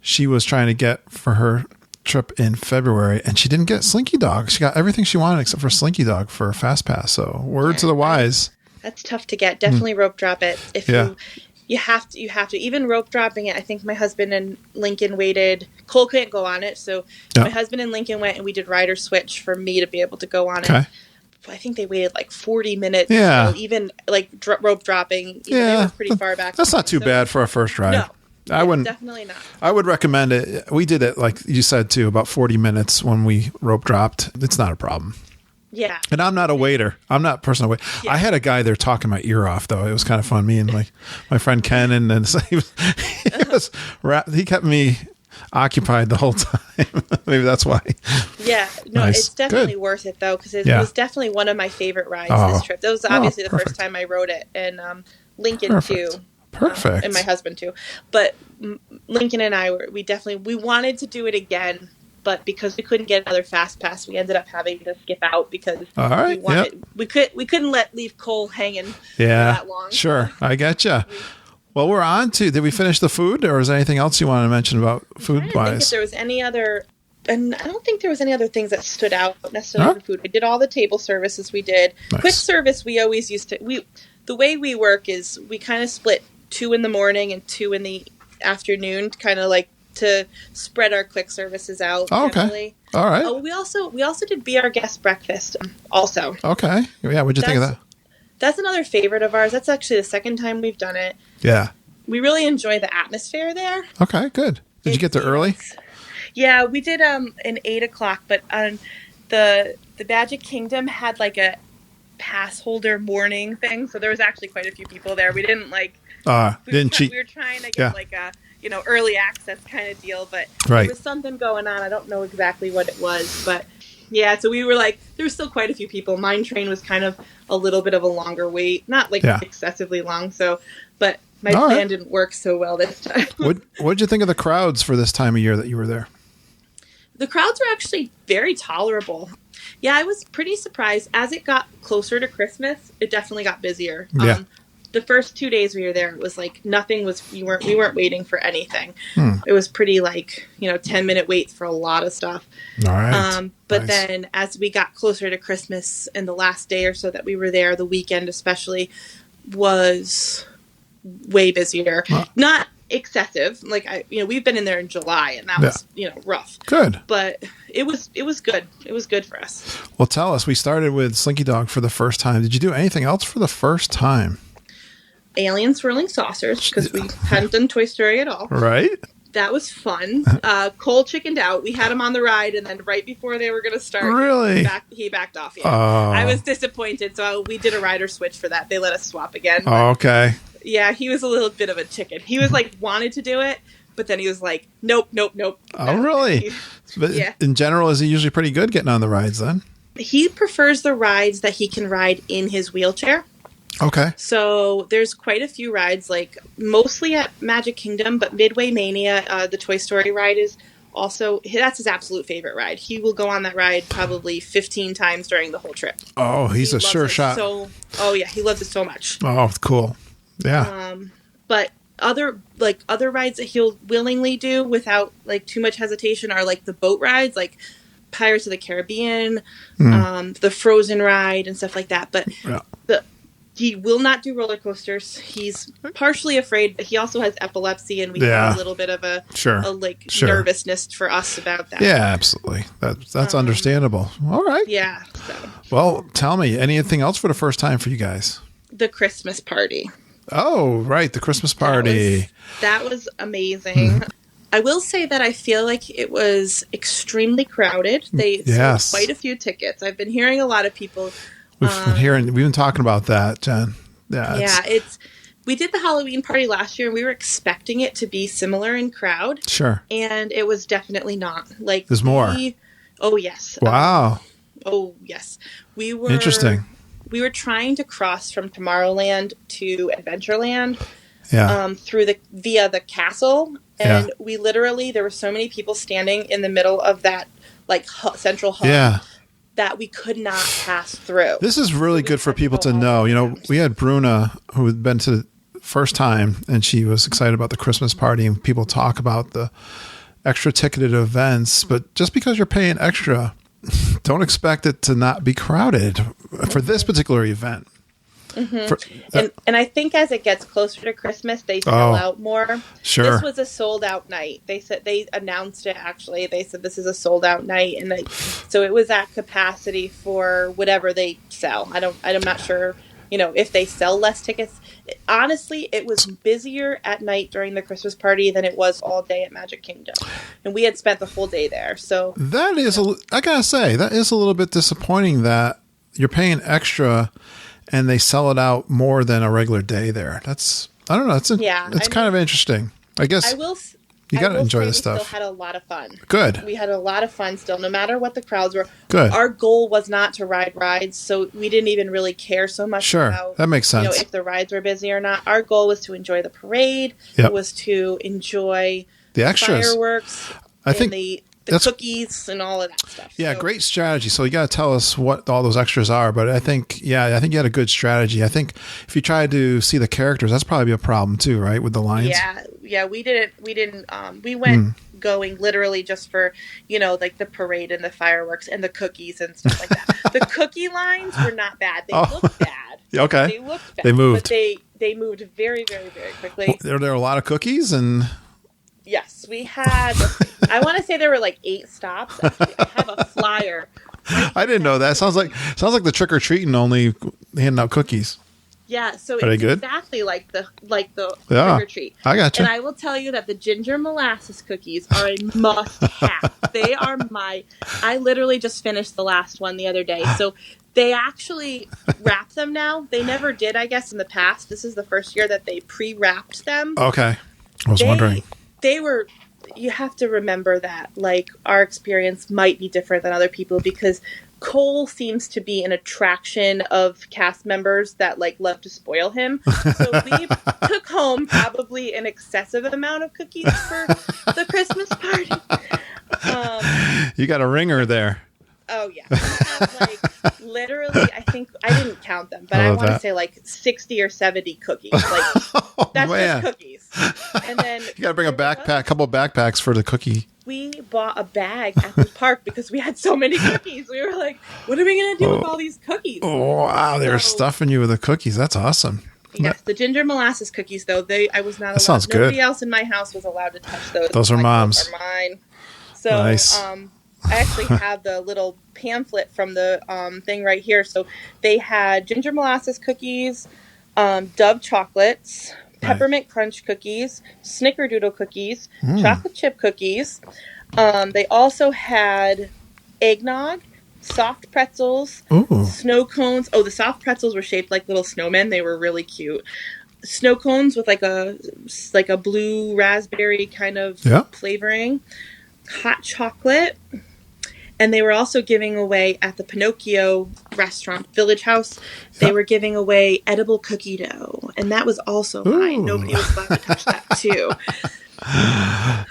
she was trying to get for her trip in February, and she didn't get Slinky Dog. She got everything she wanted except for Slinky Dog for a Fast Pass. So word to the wise. That's tough to get. Definitely rope drop it. If you have to. Even rope dropping it, I think my husband and Lincoln waited. Cole couldn't go on it, so my husband and Lincoln went, and we did rider switch for me to be able to go on it. I think they waited 40 minutes. Yeah. Even rope dropping. They were pretty far back. That's not too bad for a first ride. No. I wouldn't. Definitely not. I would recommend it. We did it, like you said, too, about 40 minutes when we rope dropped. It's not a problem. Yeah. And I'm not a waiter. I'm not a personal waiter. Yeah. I had a guy there talking my ear off, though. It was kind of fun. Me and my friend Ken, and then he kept me occupied the whole time. Maybe that's why. Yeah. No, Nice. it's definitely Good. worth it, though, because it Yeah. was definitely one of my favorite rides Oh. this trip. That was obviously the perfect. first time I rode it, and Lincoln, Perfect. too. Perfect. And my husband, too. But Lincoln and I, we wanted to do it again, but because we couldn't get another fast pass, we ended up having to skip out because All right. we couldn't leave Cole hanging for Yeah. that long. Sure. I getcha. Well, we're on to, did we finish the food, or is there anything else you want to mention about I food didn't think if wise? there was any other, and I don't think there was any other things that stood out necessarily Huh? for food. We did all the table services. We did Nice. quick service. We always used to. The way we work is we kind of split 2 in the morning and 2 in the afternoon, kind of like to spread our quick services out. Oh, okay. generally. All right. Oh, we also did Be Our Guest breakfast. Also, Okay. Yeah. What'd you think of that? that's another favorite of ours. That's actually the second time we've done it. Yeah. We really enjoy the atmosphere there. Okay. Good. Did you get there early? Yeah, we did an 8:00, but the Magic Kingdom had like a pass holder morning thing, so there was actually quite a few people there. We didn't Didn't cheat. We were trying to get Yeah. like a early access kind of deal, but Right. there was something going on. I don't know exactly what it was, but yeah. So we were like, there was still quite a few people. Mine Train was kind of a little bit of a longer wait, not like Yeah. excessively long. So, but my All plan right. didn't work so well this time. What'd you think of the crowds for this time of year that you were there? The crowds were actually very tolerable. Yeah, I was pretty surprised. As it got closer to Christmas, it definitely got busier. Yeah. The first 2 days we were there, it was like nothing was. We weren't waiting for anything. Hmm. It was pretty 10-minute waits for a lot of stuff. All right. But Nice. then as we got closer to Christmas and the last day or so that we were there, the weekend especially, was way busier. Huh. Not excessive. We've been in there in July and that was rough. Good. But it was good. It was good for us. Well, tell us. We started with Slinky Dog for the first time. Did you do anything else for the first time? Alien swirling saucers, because we hadn't done Toy Story at all. Right. That was fun. Cole chickened out. We had him on the ride, and then right before they were going to start, Really? he backed off. Yeah. Oh. I was disappointed, so we did a rider switch for that. They let us swap again. Oh, okay. Yeah, he was a little bit of a chicken. He was wanted to do it, but then he was like, nope. Oh, really? But Yeah. in general, is he usually pretty good getting on the rides then? He prefers the rides that he can ride in his wheelchair. Okay. So there's quite a few rides, mostly at Magic Kingdom, but Midway Mania, the Toy Story ride is also, that's his absolute favorite ride. He will go on that ride probably 15 times during the whole trip. Oh, he's He a sure loves it shot. oh yeah, he loves it so much. Oh, cool. Yeah. But other rides that he'll willingly do without too much hesitation are the boat rides, like Pirates of the Caribbean, the Frozen ride and stuff like that. But Yeah. he will not do roller coasters. He's partially afraid, but he also has epilepsy, and we Yeah. have a little bit of a Sure. nervousness for us about that. Yeah, absolutely. That's understandable. All right. Yeah. So Well, tell me, anything else for the first time for you guys? the Christmas party. Oh, right. The Christmas party. That was amazing. I will say that I feel like it was extremely crowded. They Yes. sold quite a few tickets. I've been hearing a lot of people. We've been talking about that, Jen. Yeah. We did the Halloween party last year, and we were expecting it to be similar in crowd, Sure. and it was definitely not. There's more. Oh yes. Wow. Oh yes. We were Interesting. We were trying to cross from Tomorrowland to Adventureland. Yeah. Via the castle, and Yeah. we literally, there were so many people standing in the middle of that central hub Yeah. that we could not pass through. This is really good for people to know. We had Bruna, who had been to the first time, and she was excited about the Christmas party, and people talk about the extra ticketed events, but just because you're paying extra, don't expect it to not be crowded for this particular event. And I think as it gets closer to Christmas, they sell out more. Sure. This was a sold out night. They announced it actually. They said this is a sold out night, and so it was at capacity for whatever they sell. I'm not sure if they sell less tickets. Honestly, it was busier at night during the Christmas party than it was all day at Magic Kingdom. And we had spent the whole day there. So that is, I gotta say, that is a little bit disappointing that you're paying extra and they sell it out more than a regular day there. I don't know. It's kind of interesting. I guess you got to enjoy this stuff. We still had a lot of fun. Good. We had a lot of fun still, no matter what the crowds were. Good. Our goal was not to ride rides, so we didn't even really care so much about that makes sense. If the rides were busy or not. Our goal was to enjoy the parade. Yep. It was to enjoy the extras, fireworks, I think the cookies and all of that stuff. Yeah, great strategy. So you got to tell us what all those extras are. But I think you had a good strategy. I think if you try to see the characters, that's probably a problem too, right? With the lines. Yeah, we didn't. We went going literally just for like the parade and the fireworks and the cookies and stuff like that. The cookie lines were not bad. They looked bad. Okay. They looked bad. They moved. But they moved very, very, very quickly. There were a lot of cookies and. Yes, we had. I want to say there were like 8 stops. Actually, I have a flyer. I didn't know that. Sounds like the trick or treating only handing out cookies. Yeah, so Are they it's good? exactly like the trick or treat. I gotcha. And I will tell you that the ginger molasses cookies are a must-have. They are I literally just finished the last one the other day. So they actually wrap them now. They never did, I guess, in the past. This is the first year that they pre-wrapped them. Okay, I was wondering. You have to remember that, like, our experience might be different than other people because Cole seems to be an attraction of cast members that, like, love to spoil him. So we took home probably an excessive amount of cookies for the Christmas party. You got a ringer there. Oh, yeah. We had, like, literally, I think, I didn't count them, but I want to say, like, 60 or 70 cookies. Like, that's just cookies. And then you got to bring a couple of backpacks for the cookie. We bought a bag at the park because we had so many cookies. We were like, what are we going to do with all these cookies? Oh, wow. They were stuffing you with the cookies. That's awesome. Yes, the ginger molasses cookies, though, I was not allowed. That sounds good. Nobody else in my house was allowed to touch those. Those are Mom's. Those are mine. So, nice. I actually have the little pamphlet from the thing right here. So they had ginger molasses cookies, Dove chocolates, peppermint crunch cookies, snickerdoodle cookies, chocolate chip cookies. They also had eggnog, soft pretzels, snow cones. Oh, the soft pretzels were shaped like little snowmen. They were really cute. Snow cones with like a blue raspberry kind of flavoring. Hot chocolate. And they were also giving away at the Pinocchio restaurant, Village House, they were giving away edible cookie dough. And that was also mine. Nobody was allowed to touch that, too.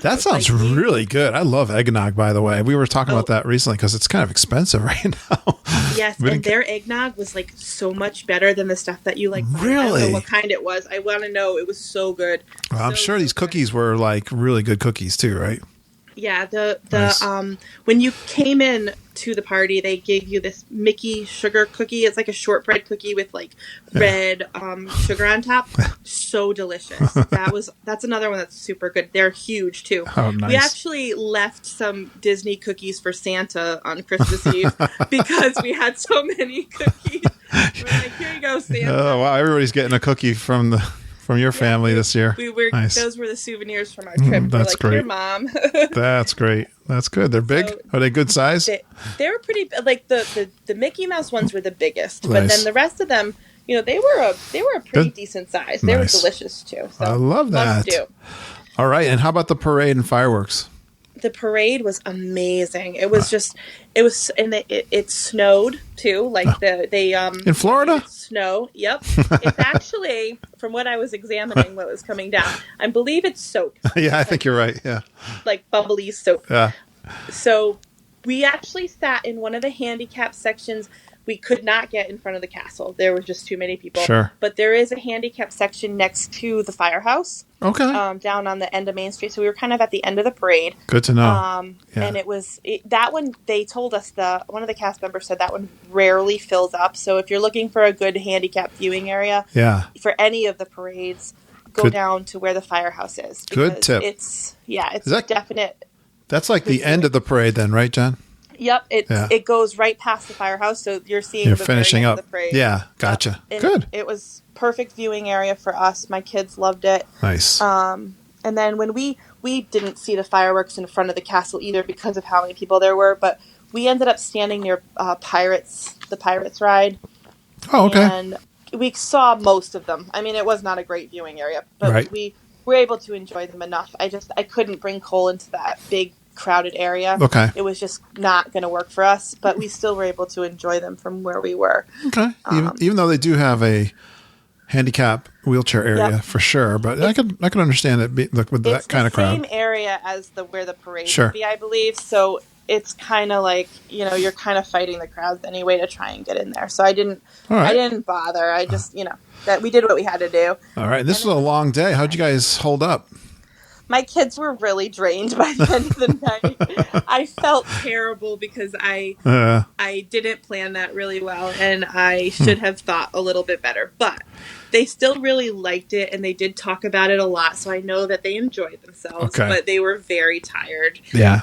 That sounds really good. I love eggnog, by the way. We were talking about that recently because it's kind of expensive right now. Yes, and their eggnog was like so much better than the stuff that you like. Really? I don't know what kind it was. I want to know. It was so good. Well, I'm sure these cookies were like really good cookies too, right? Yeah, Nice. When you came in to the party, they gave you this Mickey sugar cookie. It's like a shortbread cookie with like red sugar on top. So delicious. That's another one that's super good. They're huge too. Oh, nice. We actually left some Disney cookies for Santa on Christmas Eve because we had so many cookies. We're like, here you go, Santa. Oh wow! Everybody's getting a cookie from your family this year. Nice. Those were the souvenirs from our trip. That's great. Here, Mom. That's great. That's good. They're big. Are they good size? They were pretty. Like the Mickey Mouse ones were the biggest, Nice. but then the rest of them, they were a pretty decent size. They were delicious too. So I love that. Must do. All right, and how about the parade and fireworks? The parade was amazing. It was it snowed too. Like they in Florida? Snow. Yep. It's actually, from what I was examining, what was coming down. I believe it's soap. Yeah, I think you're right. Yeah. Like bubbly soap. Yeah. So we actually sat in one of the handicap sections. We could not get in front of the castle. There were just too many people. Sure. But there is a handicap section next to the firehouse. Okay. Down on the end of Main Street. So we were kind of at the end of the parade. Good to know. And that one, they told us, one of the cast members said that one rarely fills up. So if you're looking for a good handicap viewing area for any of the parades, go down to where the firehouse is. Good tip. It's definite. That's like the end of the parade then, right, Jen? Yep, it goes right past the firehouse, so you're seeing the finishing very up. end of the parade. Yeah, gotcha. Good. It was perfect viewing area for us. My kids loved it. Nice. And then when we didn't see the fireworks in front of the castle either because of how many people there were, but we ended up standing near the Pirates ride. Oh, okay. And we saw most of them. I mean, it was not a great viewing area, but we were able to enjoy them enough. I couldn't bring Cole into that big crowded area. Okay. It was just not going to work for us, but we still were able to enjoy them from where we were. Okay. Even though they do have a handicap wheelchair area for sure, but I could understand it with that kind of crowd. It's the same area as where the parade Sure. would be, I believe. So it's kind of like, you're kind of fighting the crowds anyway to try and get in there. So I didn't bother. I just, that we did what we had to do. All right. This was a long day. How'd you guys hold up? My kids were really drained by the end of the night. I felt terrible because I didn't plan that really well, and I should have thought a little bit better. But they still really liked it, and they did talk about it a lot, so I know that they enjoyed themselves. Okay. But they were very tired. Yeah.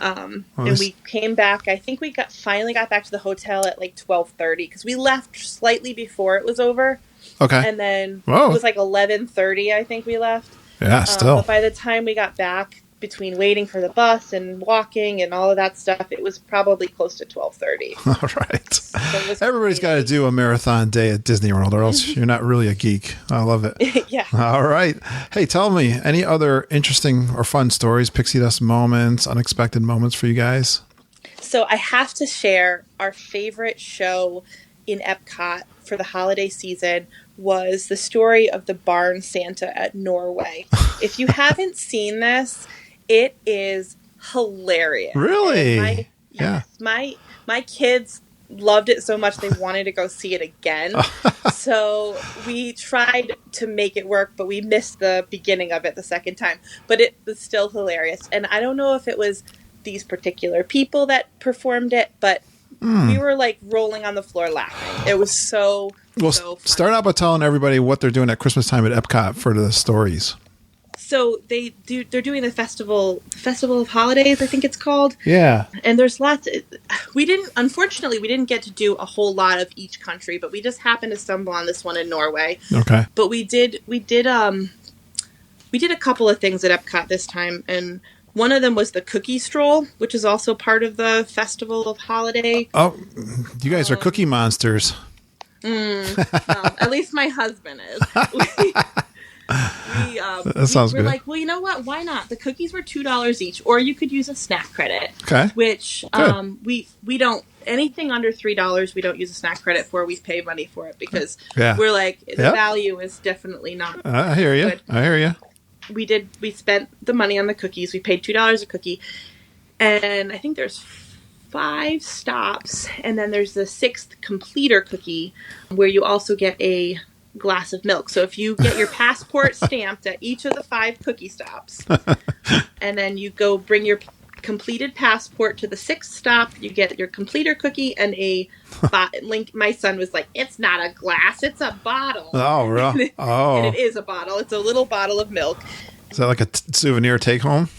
And we came back. I think we finally got back to the hotel at like 12:30 because we left slightly before it was over. Okay. And then it was like 11:30. I think we left. Yeah, still. But by the time we got back, between waiting for the bus and walking and all of that stuff, it was probably close to 12:30. All right. So everybody's got to do a marathon day at Disney World, or else you're not really a geek. I love it. Yeah. All right. Hey, tell me, any other interesting or fun stories, pixie dust moments, unexpected moments for you guys? So I have to share our favorite show in Epcot for the holiday season was the story of the barn Santa at Norway. If you haven't seen this, it is hilarious. Really? My kids loved it so much they wanted to go see it again. So we tried to make it work, but we missed the beginning of it the second time. But it was still hilarious. And I don't know if it was these particular people that performed it, but we were like rolling on the floor laughing. It was so funny. Start out by telling everybody what they're doing at Christmas time at Epcot for the stories. So they're doing the festival of holidays, I think it's called. Yeah. And there's lots. Unfortunately, we didn't get to do a whole lot of each country, but we just happened to stumble on this one in Norway. Okay. But we did a couple of things at Epcot this time, and one of them was the cookie stroll, which is also part of the festival of holiday. Oh, you guys are cookie monsters. At least my husband is. That sounds good. We're like, well, you know what? Why not? The cookies were $2 each, or you could use a snack credit. Okay. Which we don't, anything under $3 we don't use a snack credit for. We pay money for it because we're like, the value is definitely not. I hear you. Good. I hear you. We spent the money on the cookies. We paid $2 a cookie, and I think there's 5 stops, and then there's the 6th completer cookie where you also get a glass of milk. So if you get your passport stamped at each of the 5 cookie stops, and then you go bring your completed passport to the 6th stop, you get your completer cookie and a link. My son was like, "It's not a glass, it's a bottle." Oh, really? Oh, and it is a bottle. It's a little bottle of milk. Is that like a souvenir take home?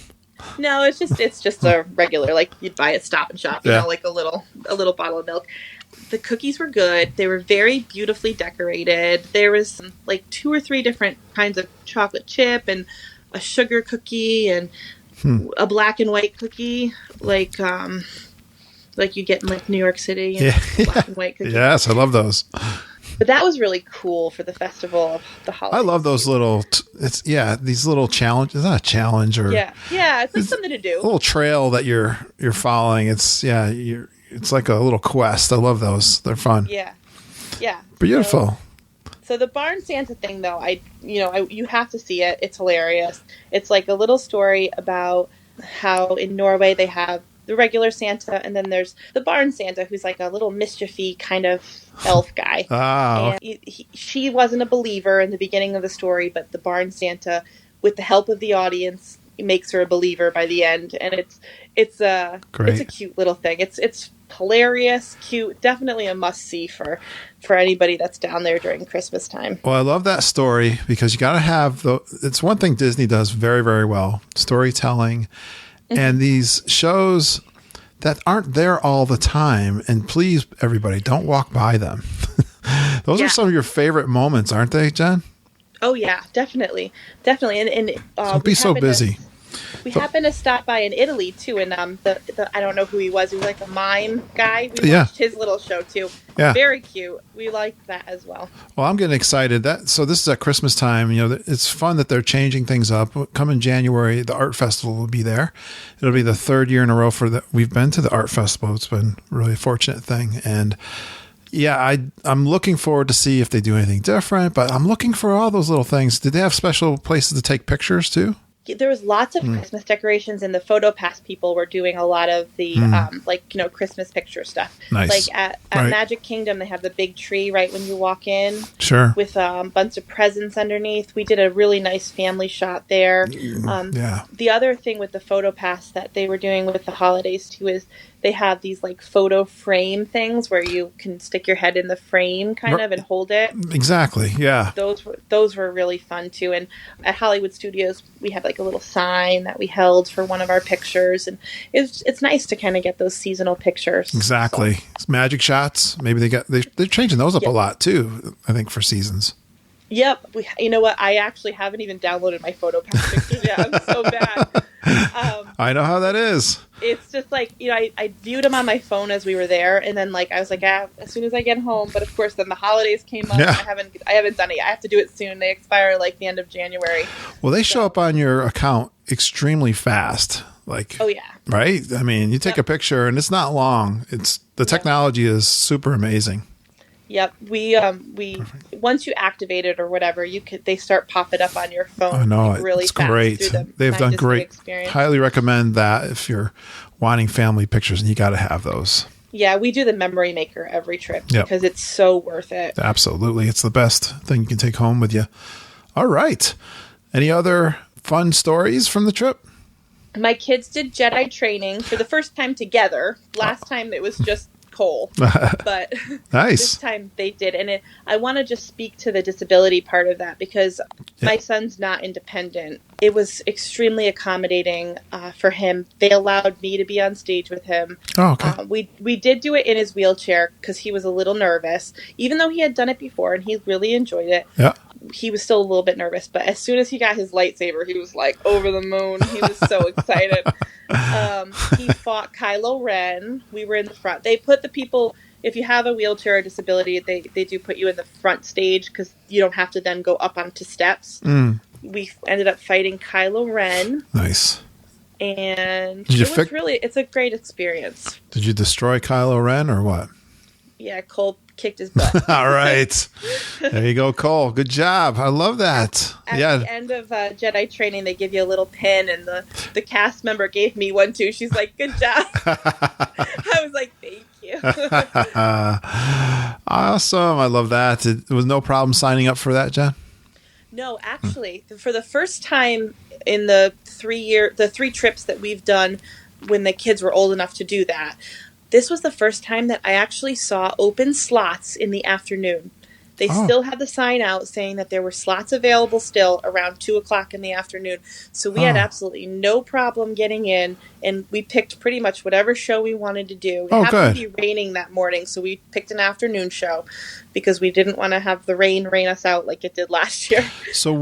No, it's just a regular, like you'd buy at Stop and Shop, like a little bottle of milk. The cookies were good. They were very beautifully decorated. There was like 2 or 3 different kinds of chocolate chip and a sugar cookie and a black and white cookie, like you get in like New York City. Black and white cookie. Yes, I love those. But that was really cool for the festival of the holidays. I love those little. These little challenges. It's not a challenge or it's like something to do. A little trail that you're following. It's like a little quest. I love those. They're fun. Yeah. Beautiful. So the barn Santa thing, though, you have to see it. It's hilarious. It's like a little story about how in Norway they have the regular Santa, and then there's the barn Santa, who's like a little mischiefy kind of elf guy. Oh. And she wasn't a believer in the beginning of the story, but the barn Santa, with the help of the audience, makes her a believer by the end, and it's a cute little thing. It's hilarious, cute, definitely a must-see for anybody that's down there during Christmas time. Well, I love that story because you got to have it's one thing Disney does very, very well, storytelling. And these shows, that aren't there all the time. And please, everybody, don't walk by them. Those are some of your favorite moments, aren't they, Jen? Oh yeah, definitely. And Don't be so busy. We happened to stop by in Italy too, and the I don't know who he was. He was like a mime guy. We watched his little show too. Yeah, very cute. We liked that as well. Well, I'm getting excited. So this is at Christmas time. It's fun that they're changing things up. Come in January, the art festival will be there. It'll be the third year in a row we've been to the art festival. It's been really a fortunate thing, and yeah, I'm looking forward to see if they do anything different. But I'm looking for all those little things. Did they have special places to take pictures too? There was lots of Christmas decorations, and the photo pass people were doing a lot of the Christmas picture stuff. Nice. Like at Magic Kingdom, they have the big tree right when you walk in. Sure. With a bunch of presents underneath. We did a really nice family shot there. The other thing with the photo pass that they were doing with the holidays too is they have these like photo frame things where you can stick your head in the frame kind of and hold it. Exactly. Yeah. Those were really fun too. And at Hollywood Studios, we had like a little sign that we held for one of our pictures, and it's nice to kind of get those seasonal pictures. Exactly. So. Magic shots. Maybe they're changing those up a lot too, I think, for seasons. Yep. You know what? I actually haven't even downloaded my photo pass pictures yet. I'm so bad. I know how that is. It's just like, I viewed them on my phone as we were there, and then I was like, as soon as I get home. But of course, then the holidays came up. Yeah. And I haven't done it yet. I have to do it soon. They expire like the end of January. Well, they show up on your account extremely fast. Oh yeah. Right? I mean, you take a picture and it's not long. The technology is super amazing. Yep, we once you activate it or whatever, they start popping up on your phone. I know, really it's fast great. They've done great. Experience. Highly recommend that if you're wanting family pictures, and you got to have those. Yeah, we do the memory maker every trip because it's so worth it. Absolutely, it's the best thing you can take home with you. All right, any other fun stories from the trip? My kids did Jedi training for the first time together. Last time it was just Cole, but nice. This time they did. And I want to just speak to the disability part of that because my son's not independent. It was extremely accommodating for him. They allowed me to be on stage with him. Oh, okay. We did do it in his wheelchair because he was a little nervous, even though he had done it before and he really enjoyed it. Yeah. He was still a little bit nervous, but as soon as he got his lightsaber, he was like over the moon. He was so excited. He fought Kylo Ren. We were in the front. They put the people, if you have a wheelchair or disability, they do put you in the front stage because you don't have to then go up onto steps. We ended up fighting Kylo Ren. Nice. And it's a great experience. Did you destroy Kylo Ren or what? Yeah, Cole kicked his butt. All right. There you go, Cole. Good job. I love that. At the end of Jedi training, they give you a little pin, and the cast member gave me one too. She's like, good job. I was like, thank you. Awesome. I love that. It was no problem signing up for that, Jen? No, actually, for the first time in the 3 trips that we've done when the kids were old enough to do that, this was the first time that I actually saw open slots in the afternoon. They still had the sign out saying that there were slots available still around 2:00 in the afternoon. So we had absolutely no problem getting in, and we picked pretty much whatever show we wanted to do. It happened to be raining that morning, so we picked an afternoon show because we didn't want to have the rain us out like it did last year. So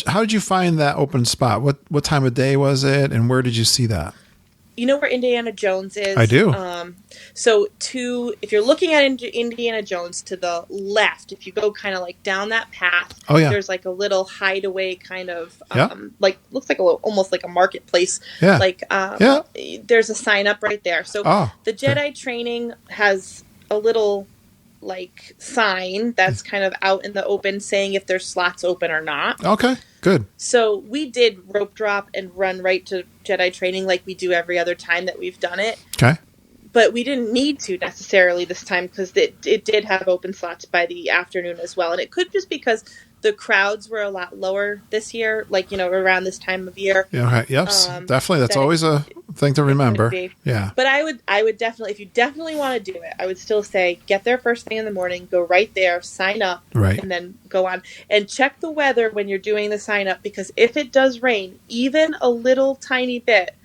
how did you find that open spot? What time of day was it, and where did you see that? You know where Indiana Jones is? I do. So if you're looking at Indiana Jones to the left, if you go kind of like down that path, there's like a little hideaway kind of, like looks like almost like a marketplace. Yeah. Like, there's a sign up right there. So the Jedi training has a little like sign that's kind of out in the open saying if there's slots open or not. Okay, good. So we did rope drop and run right to Jedi training like we do every other time that we've done it. Okay. But we didn't need to necessarily this time because it did have open slots by the afternoon as well. And it could just because the crowds were a lot lower this year, like, around this time of year. Yeah, okay. Yep. Definitely. That's always a thing to remember. Yeah. But I would definitely, if you definitely want to do it, I would still say get there first thing in the morning, go right there, sign up, and then go on. And check the weather when you're doing the sign up because if it does rain, even a little tiny bit,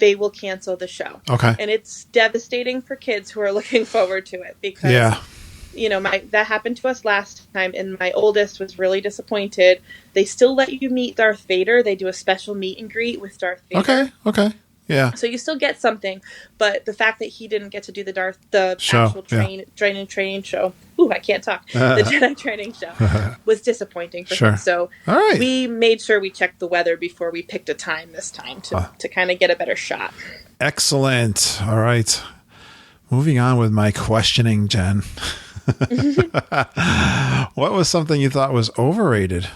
they will cancel the show. Okay. And it's devastating for kids who are looking forward to it because, that happened to us last time, and my oldest was really disappointed. They still let you meet Darth Vader. They do a special meet and greet with Darth Vader. Okay. Yeah. So you still get something, but the fact that he didn't get to do the show, actual training show. Ooh, I can't talk. The Jedi training show was disappointing for him. So all right. we made sure we checked the weather before we picked a time this time to kind of get a better shot. Excellent. All right. Moving on with my questioning, Jen. What was something you thought was overrated?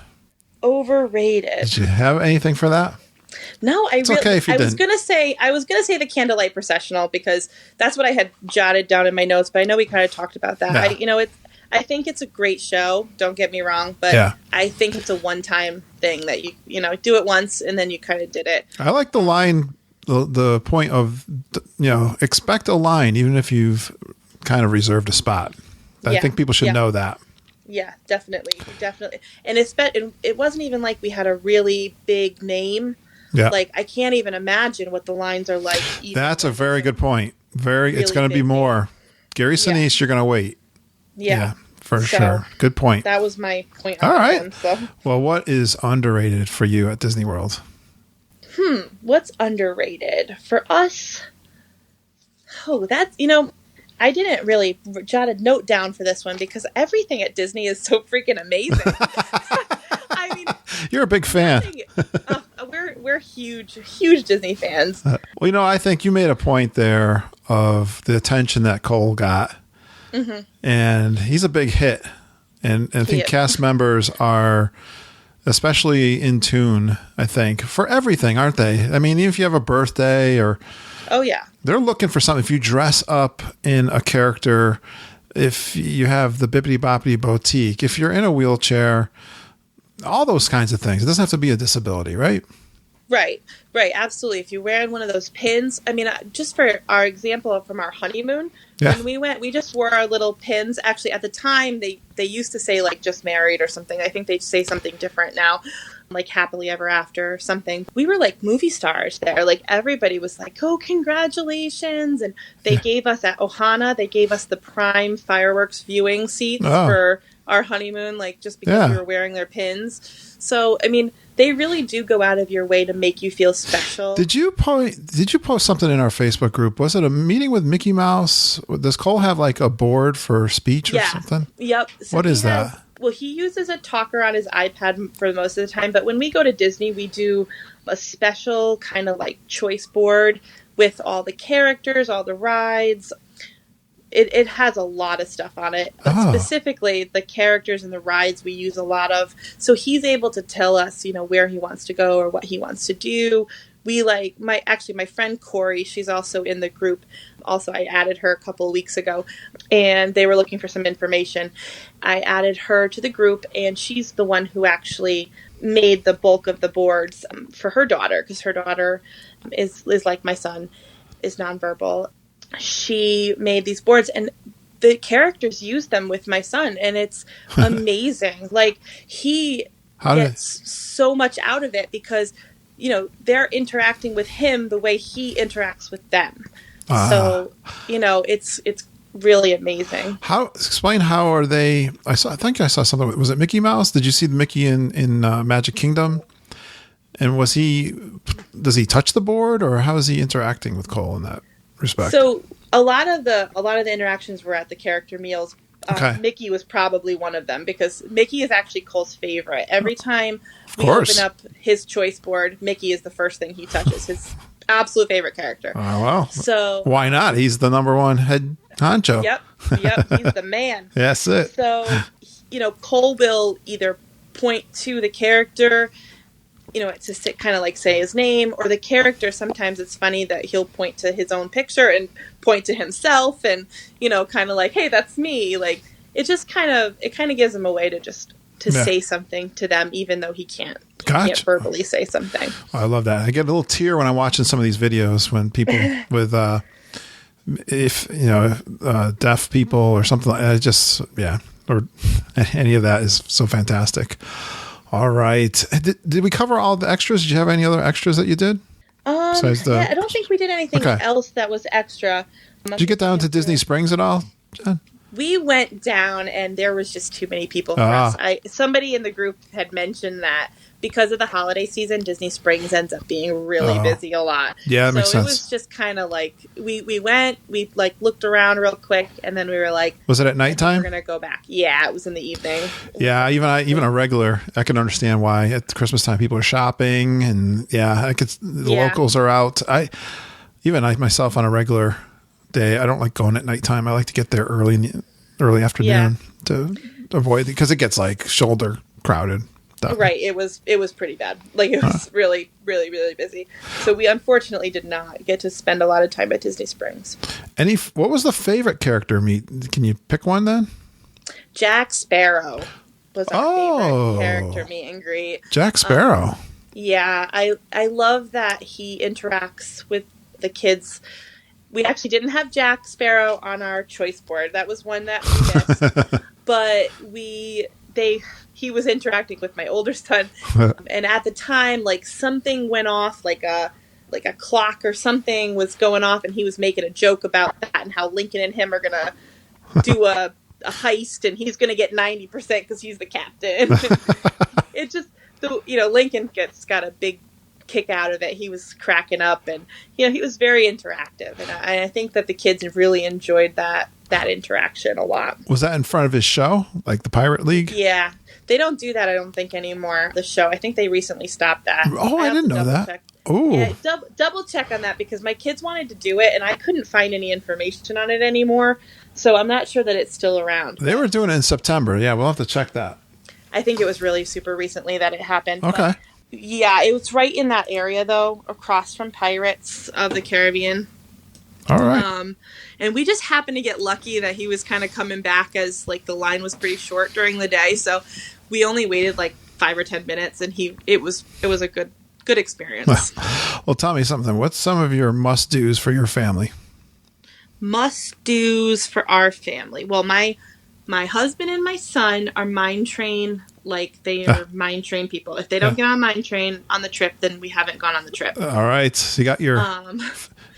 Overrated. Did you have anything for that? No, it's okay if you didn't. I was gonna say the Candlelight Processional because that's what I had jotted down in my notes, but I know we kind of talked about that. Yeah. I think it's a great show. Don't get me wrong, but I think it's a one-time thing that you do it once and then you kind of did it. I like the line, the point of expect a line even if you've kind of reserved a spot. I think people should know that. Yeah, definitely. And it wasn't even like we had a really big name. Yeah. Like, I can't even imagine what the lines are like. That's a very good point. Really it's going to be more. Name. Gary Sinise, you're going to wait. Yeah, for sure. Good point. That was my point. All right. Well, what is underrated for you at Disney World? What's underrated? For us? Oh, that's, I didn't really jot a note down for this one because everything at Disney is so freaking amazing. I mean, you're a big fan. We're huge Disney fans. Well, I think you made a point there of the attention that Cole got, and he's a big hit. And I think cast members are especially in tune, I think, for everything, aren't they? I mean, even if you have a birthday or... Oh, yeah. They're looking for something. If you dress up in a character, if you have the Bibbidi Bobbidi Boutique, if you're in a wheelchair, all those kinds of things. It doesn't have to be a disability, right? Right. Absolutely. If you're wearing one of those pins, I mean, just for our example from our honeymoon, when we went, we just wore our little pins. Actually, at the time, they used to say like just married or something. I think they say something different now, like happily ever after or something. We were like movie stars there. Like everybody was like, oh, congratulations. And they gave us at Ohana, they gave us the prime fireworks viewing seats for our honeymoon, like just because we were wearing their pins. So, I mean, they really do go out of your way to make you feel special. Did you post something in our Facebook group? Was it a meeting with Mickey Mouse? Does Cole have like a board for speech or something? Yep. So what is that? Well, he uses a talker on his iPad for most of the time, but when we go to Disney, we do a special kind of like choice board with all the characters, all the rides. It has a lot of stuff on it, but specifically the characters and the rides we use a lot of. So he's able to tell us, where he wants to go or what he wants to do. We my friend Corey, she's also in the group. Also, I added her a couple of weeks ago, and they were looking for some information. I added her to the group, and she's the one who actually made the bulk of the boards for her daughter, because her daughter is like my son, is nonverbal. She made these boards, and the characters use them with my son, and it's amazing. Like, he gets so much out of it because, they're interacting with him the way he interacts with them. So, it's really amazing. Explain how are they? I think I saw something. Was it Mickey Mouse? Did you see the Mickey in Magic Kingdom? And does he touch the board, or how is he interacting with Cole in that respect? So a lot of the interactions were at the character meals. Mickey was probably one of them because Mickey is actually Cole's favorite. Every time we open up his choice board, Mickey is the first thing he touches. His absolute favorite character. Oh, well. So why not? He's the number one head honcho. Yep. He's the man. That's it. So, Cole will either point to the character, to kind of like say his name, or the character. Sometimes it's funny that he'll point to his own picture and point to himself and, kind of like, hey, that's me. Like, it kind of gives him a way to say something to them, even though he can't verbally say something. Oh, I love that. I get a little tear when I'm watching some of these videos when people with, deaf people or something like that, or any of that is so fantastic. All right. Did we cover all the extras? Did you have any other extras that you did? Yeah, I don't think we did anything else that was extra. Did you get down to Disney Springs at all, Jen? We went down, and there was just too many people for us. Somebody in the group had mentioned that because of the holiday season, Disney Springs ends up being really busy a lot. Yeah, that makes sense. So it was just kind of like, we went, we like looked around real quick, and then we were like... Was it at nighttime? We're going to go back. Yeah, it was in the evening. Yeah, even a regular, I can understand why at Christmas time people are shopping, and the locals are out. I myself on a regular day, I don't like going at nighttime. I like to get there early afternoon to avoid, because it gets like shoulder crowded. Right. It was pretty bad. Like, it was really, really, really busy. So we unfortunately did not get to spend a lot of time at Disney Springs. What was the favorite character meet? Can you pick one then? Jack Sparrow was our favorite character meet and greet. Jack Sparrow. Yeah. I love that he interacts with the kids. We actually didn't have Jack Sparrow on our choice board. That was one that we missed. But he was interacting with my older son, and at the time, like, something went off, like a clock or something was going off, and he was making a joke about that and how Lincoln and him are gonna do a heist, and he's gonna get 90% because he's the captain. It just, Lincoln got a big kick out of it. He was cracking up, and he was very interactive, and I think that the kids really enjoyed that interaction a lot. Was that in front of his show, like the Pirate League? Yeah. They don't do that, I don't think, anymore. The show, I think they recently stopped that. Oh, I didn't know that. Oh, yeah, double check on that, because my kids wanted to do it, and I couldn't find any information on it anymore. So I'm not sure that it's still around. They were doing it in September. Yeah, we'll have to check that. I think it was really super recently that it happened. Okay. But yeah, it was right in that area, though, across from Pirates of the Caribbean. All right. And we just happened to get lucky that he was kind of coming back, as like the line was pretty short during the day, so we only waited like 5 or 10 minutes, and it was a good experience. Well, tell me something. What's some of your must-dos for your family? Must-dos for our family. Well, my husband and my son are mine train. Like, they are mine train people. If they don't get on mine train on the trip, then we haven't gone on the trip. All right. So you got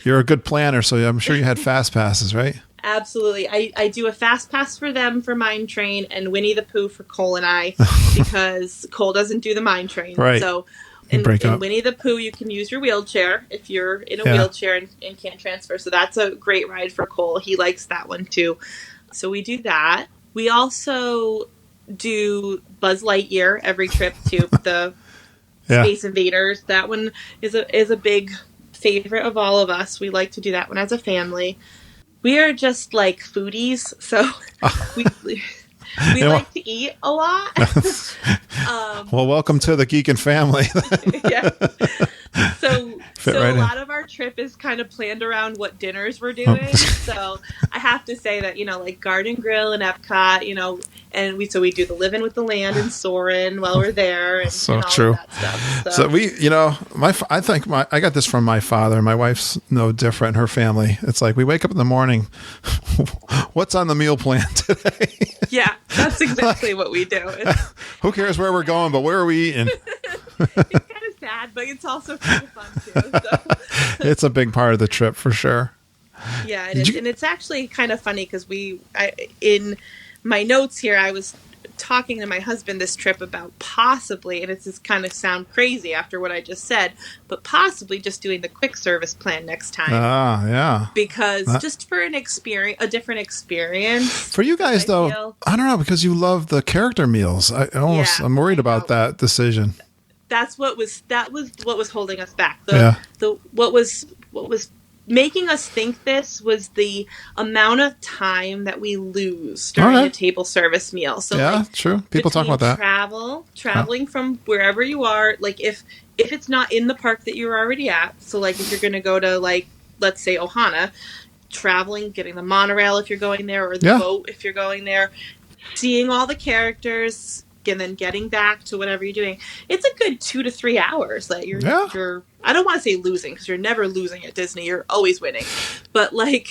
you're a good planner, so I'm sure you had fast passes, right? Absolutely. I do a fast pass for them for mine train, and Winnie the Pooh for Cole and I, because Cole doesn't do the mine train. Right. So in Winnie the Pooh, you can use your wheelchair if you're in a wheelchair and can't transfer. So that's a great ride for Cole. He likes that one too. So we do that. We also do Buzz Lightyear every trip to the Space Invaders. That one is a big favorite of all of us. We like to do that one as a family. We are just like foodies, so we like to eat a lot. Well, welcome to the Geek and family. Yeah. So a lot of our trip is kind of planned around what dinners we're doing. So I have to say that, like Garden Grill and Epcot, and we do the Living with the Land and Soarin' while we're there. And, so and all true. Of that stuff. So we, I think I got this from my father. My wife's no different. Her family. It's like we wake up in the morning. What's on the meal plan today? Yeah, that's exactly what we do. Who cares where we're going, but where are we eating? It's kind of sad, but it's also kind of fun too. So. It's a big part of the trip for sure. Yeah, it is. And it's actually kind of funny because in my notes here, I was talking to my husband this trip about possibly, and it's just kind of sound crazy after what I just said, but possibly just doing the quick service plan next time. Yeah. Because just for a different experience. For you guys, though, I don't know, because you love the character meals. I'm worried about that decision. That was what was holding us back. What was making us think this was the amount of time that we lose during a table service meal. So true. People talk about that. Traveling from wherever you are, like if it's not in the park that you're already at. So like if you're going to go to like, let's say Ohana, traveling, getting the monorail if you're going there, or the boat if you're going there, seeing all the characters, and then getting back to whatever you're doing. It's a good 2 to 3 hours that you're I don't want to say losing, because you're never losing at Disney. You're always winning. But like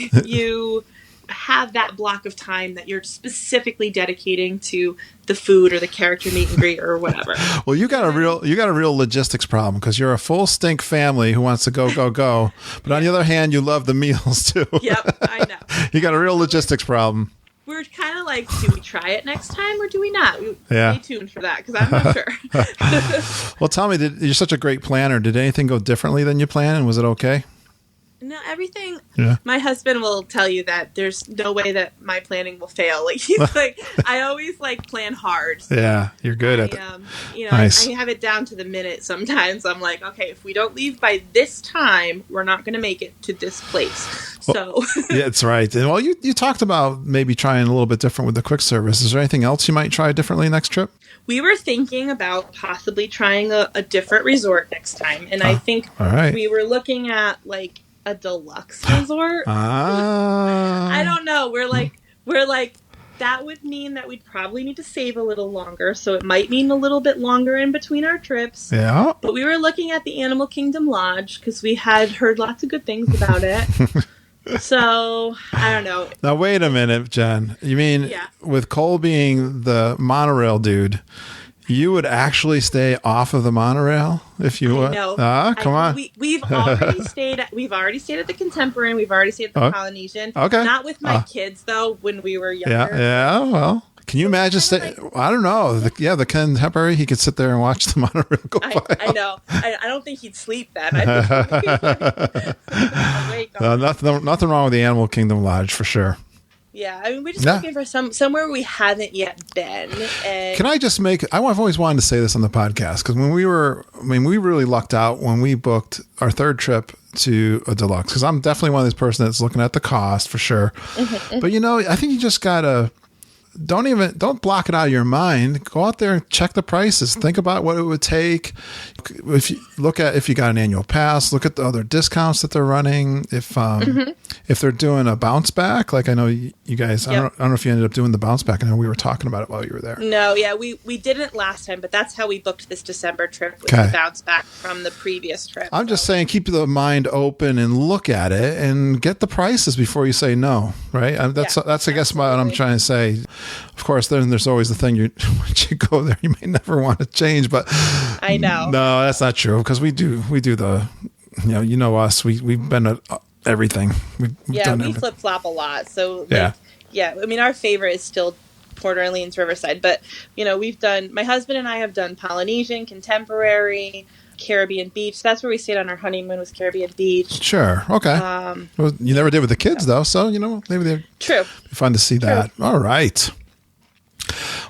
have that block of time that you're specifically dedicating to the food or the character meet and greet or whatever. Well, you got a real logistics problem because you're a full stink family who wants to go. But on the other hand, you love the meals too. Yep, I know. You got a real logistics problem. We're kind of like, do we try it next time or do we not? Yeah. Stay tuned for that because I'm not sure. Well, tell me, you're such a great planner. Did anything go differently than you planned, and was it okay? No, everything. Yeah. My husband will tell you that there's no way that my planning will fail. Like he's like, I always like plan hard. So yeah, you're good at it. Nice. I have it down to the minute. Sometimes I'm like, okay, if we don't leave by this time, we're not going to make it to this place. So yeah, that's right. And well, you talked about maybe trying a little bit different with the quick service. Is there anything else you might try differently next trip? We were thinking about possibly trying a different resort next time, and I think we were looking at like a deluxe resort. I don't know. We're like that would mean that we'd probably need to save a little longer, so it might mean a little bit longer in between our trips. Yeah. But we were looking at the Animal Kingdom Lodge because we had heard lots of good things about it. So I don't know. Now wait a minute, Jen. You mean with Cole being the monorail dude, you would actually stay off of the monorail if you would? No. Come on. We've already stayed at the Contemporary, we've already stayed at the Polynesian. Okay. Not with my kids though when we were younger. Yeah, well. Can you imagine I don't know. The Contemporary, he could sit there and watch the monorail go by. I know. I don't think he'd sleep then. Nothing wrong with the Animal Kingdom Lodge for sure. Yeah, I mean, we're just looking for somewhere we haven't yet been. And can I just I've always wanted to say this on the podcast because we really lucked out when we booked our third trip to a deluxe because I'm definitely one of these person that's looking at the cost for sure. Mm-hmm. But I think you just gotta. Don't block it out of your mind. Go out there and check the prices. Think about what it would take. If you got an annual pass, look at the other discounts that they're running. If they're doing a bounce back, like I know you guys, I don't know if you ended up doing the bounce back. I know we were talking about it while you were there. No, yeah, we didn't last time, but that's how we booked this December trip with the bounce back from the previous trip. I'm just saying, keep the mind open and look at it and get the prices before you say no, right? That's I guess what I'm trying to say. Of course, then there's always the thing once you go there, you may never want to change. But I know. No, that's not true because we do the, you know us. We've been at everything. We've done we flip flop a lot. So I mean, our favorite is still Port Orleans Riverside, but my husband and I have done Polynesian, Contemporary, Caribbean Beach. That's where we stayed on our honeymoon, was Caribbean Beach. Sure. Okay. Well, you never did with the kids though, so maybe they'd be fun to see that. All right.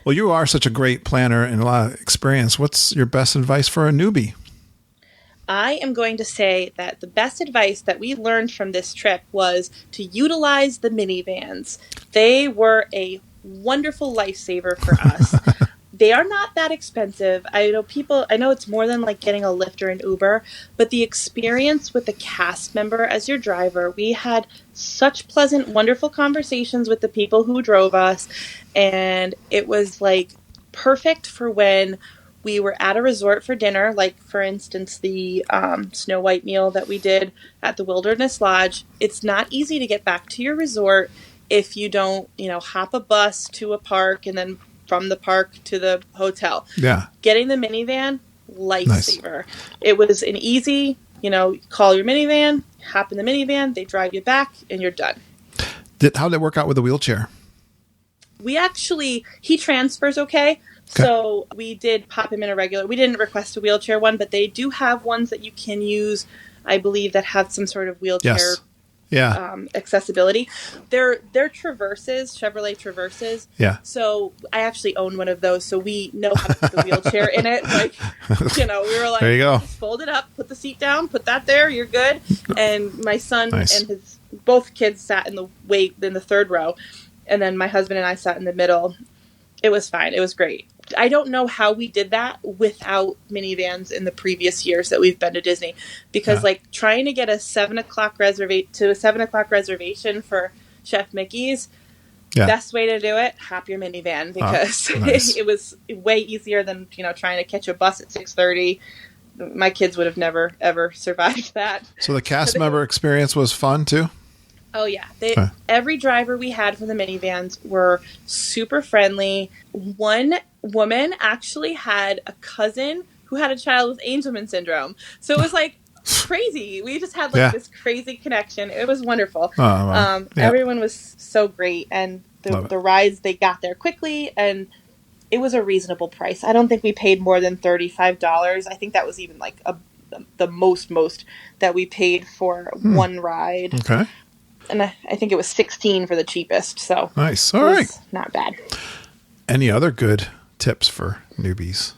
Well, you are such a great planner and a lot of experience. What's your best advice for a newbie? I am going to say that the best advice that we learned from this trip was to utilize the minivans. They were a wonderful lifesaver for us. They are not that expensive. I know it's more than like getting a Lyft or an Uber, but the experience with the cast member as your driver, we had such pleasant, wonderful conversations with the people who drove us, and it was like perfect for when we were at a resort for dinner, like for instance, the Snow White meal that we did at the Wilderness Lodge. It's not easy to get back to your resort if you don't, hop a bus to a park and then from the park to the hotel. Yeah. Getting the minivan, lifesaver. Nice. It was an easy, call your minivan, hop in the minivan, they drive you back, and you're done. How did it work out with the wheelchair? He transfers okay. So we did pop him in a regular. We didn't request a wheelchair one, but they do have ones that you can use, I believe, that have some sort of wheelchair accessibility. They're Traverses, Chevrolet Traverses. Yeah. So I actually own one of those, so we know how to put the wheelchair in it. Like, we were like, there you go. Just fold it up, put the seat down, put that there, you're good. And my son and both kids sat in the third row, and then my husband and I sat in the middle. It was fine. It was great. I don't know how we did that without minivans in the previous years that we've been to Disney, because trying to get a 7 o'clock reservation for Chef Mickey's, best way to do it, hop your minivan, because it was way easier than trying to catch a bus at 6:30. My kids would have never ever survived that. So the cast member experience was fun too. Oh yeah, Okay. every driver we had for the minivans were super friendly. One woman actually had a cousin who had a child with Angelman syndrome, so it was like crazy. We just had like Yeah. this crazy connection. It was wonderful. Oh, wow. Yeah. Everyone was so great, and Love it. the rides, they got there quickly, and it was a reasonable price. I don't think we paid more than $35. I think that was even like the most that we paid for one ride. Okay. And I think it was 16 for the cheapest. So Nice. it All was right. not bad. Any other good tips for newbies?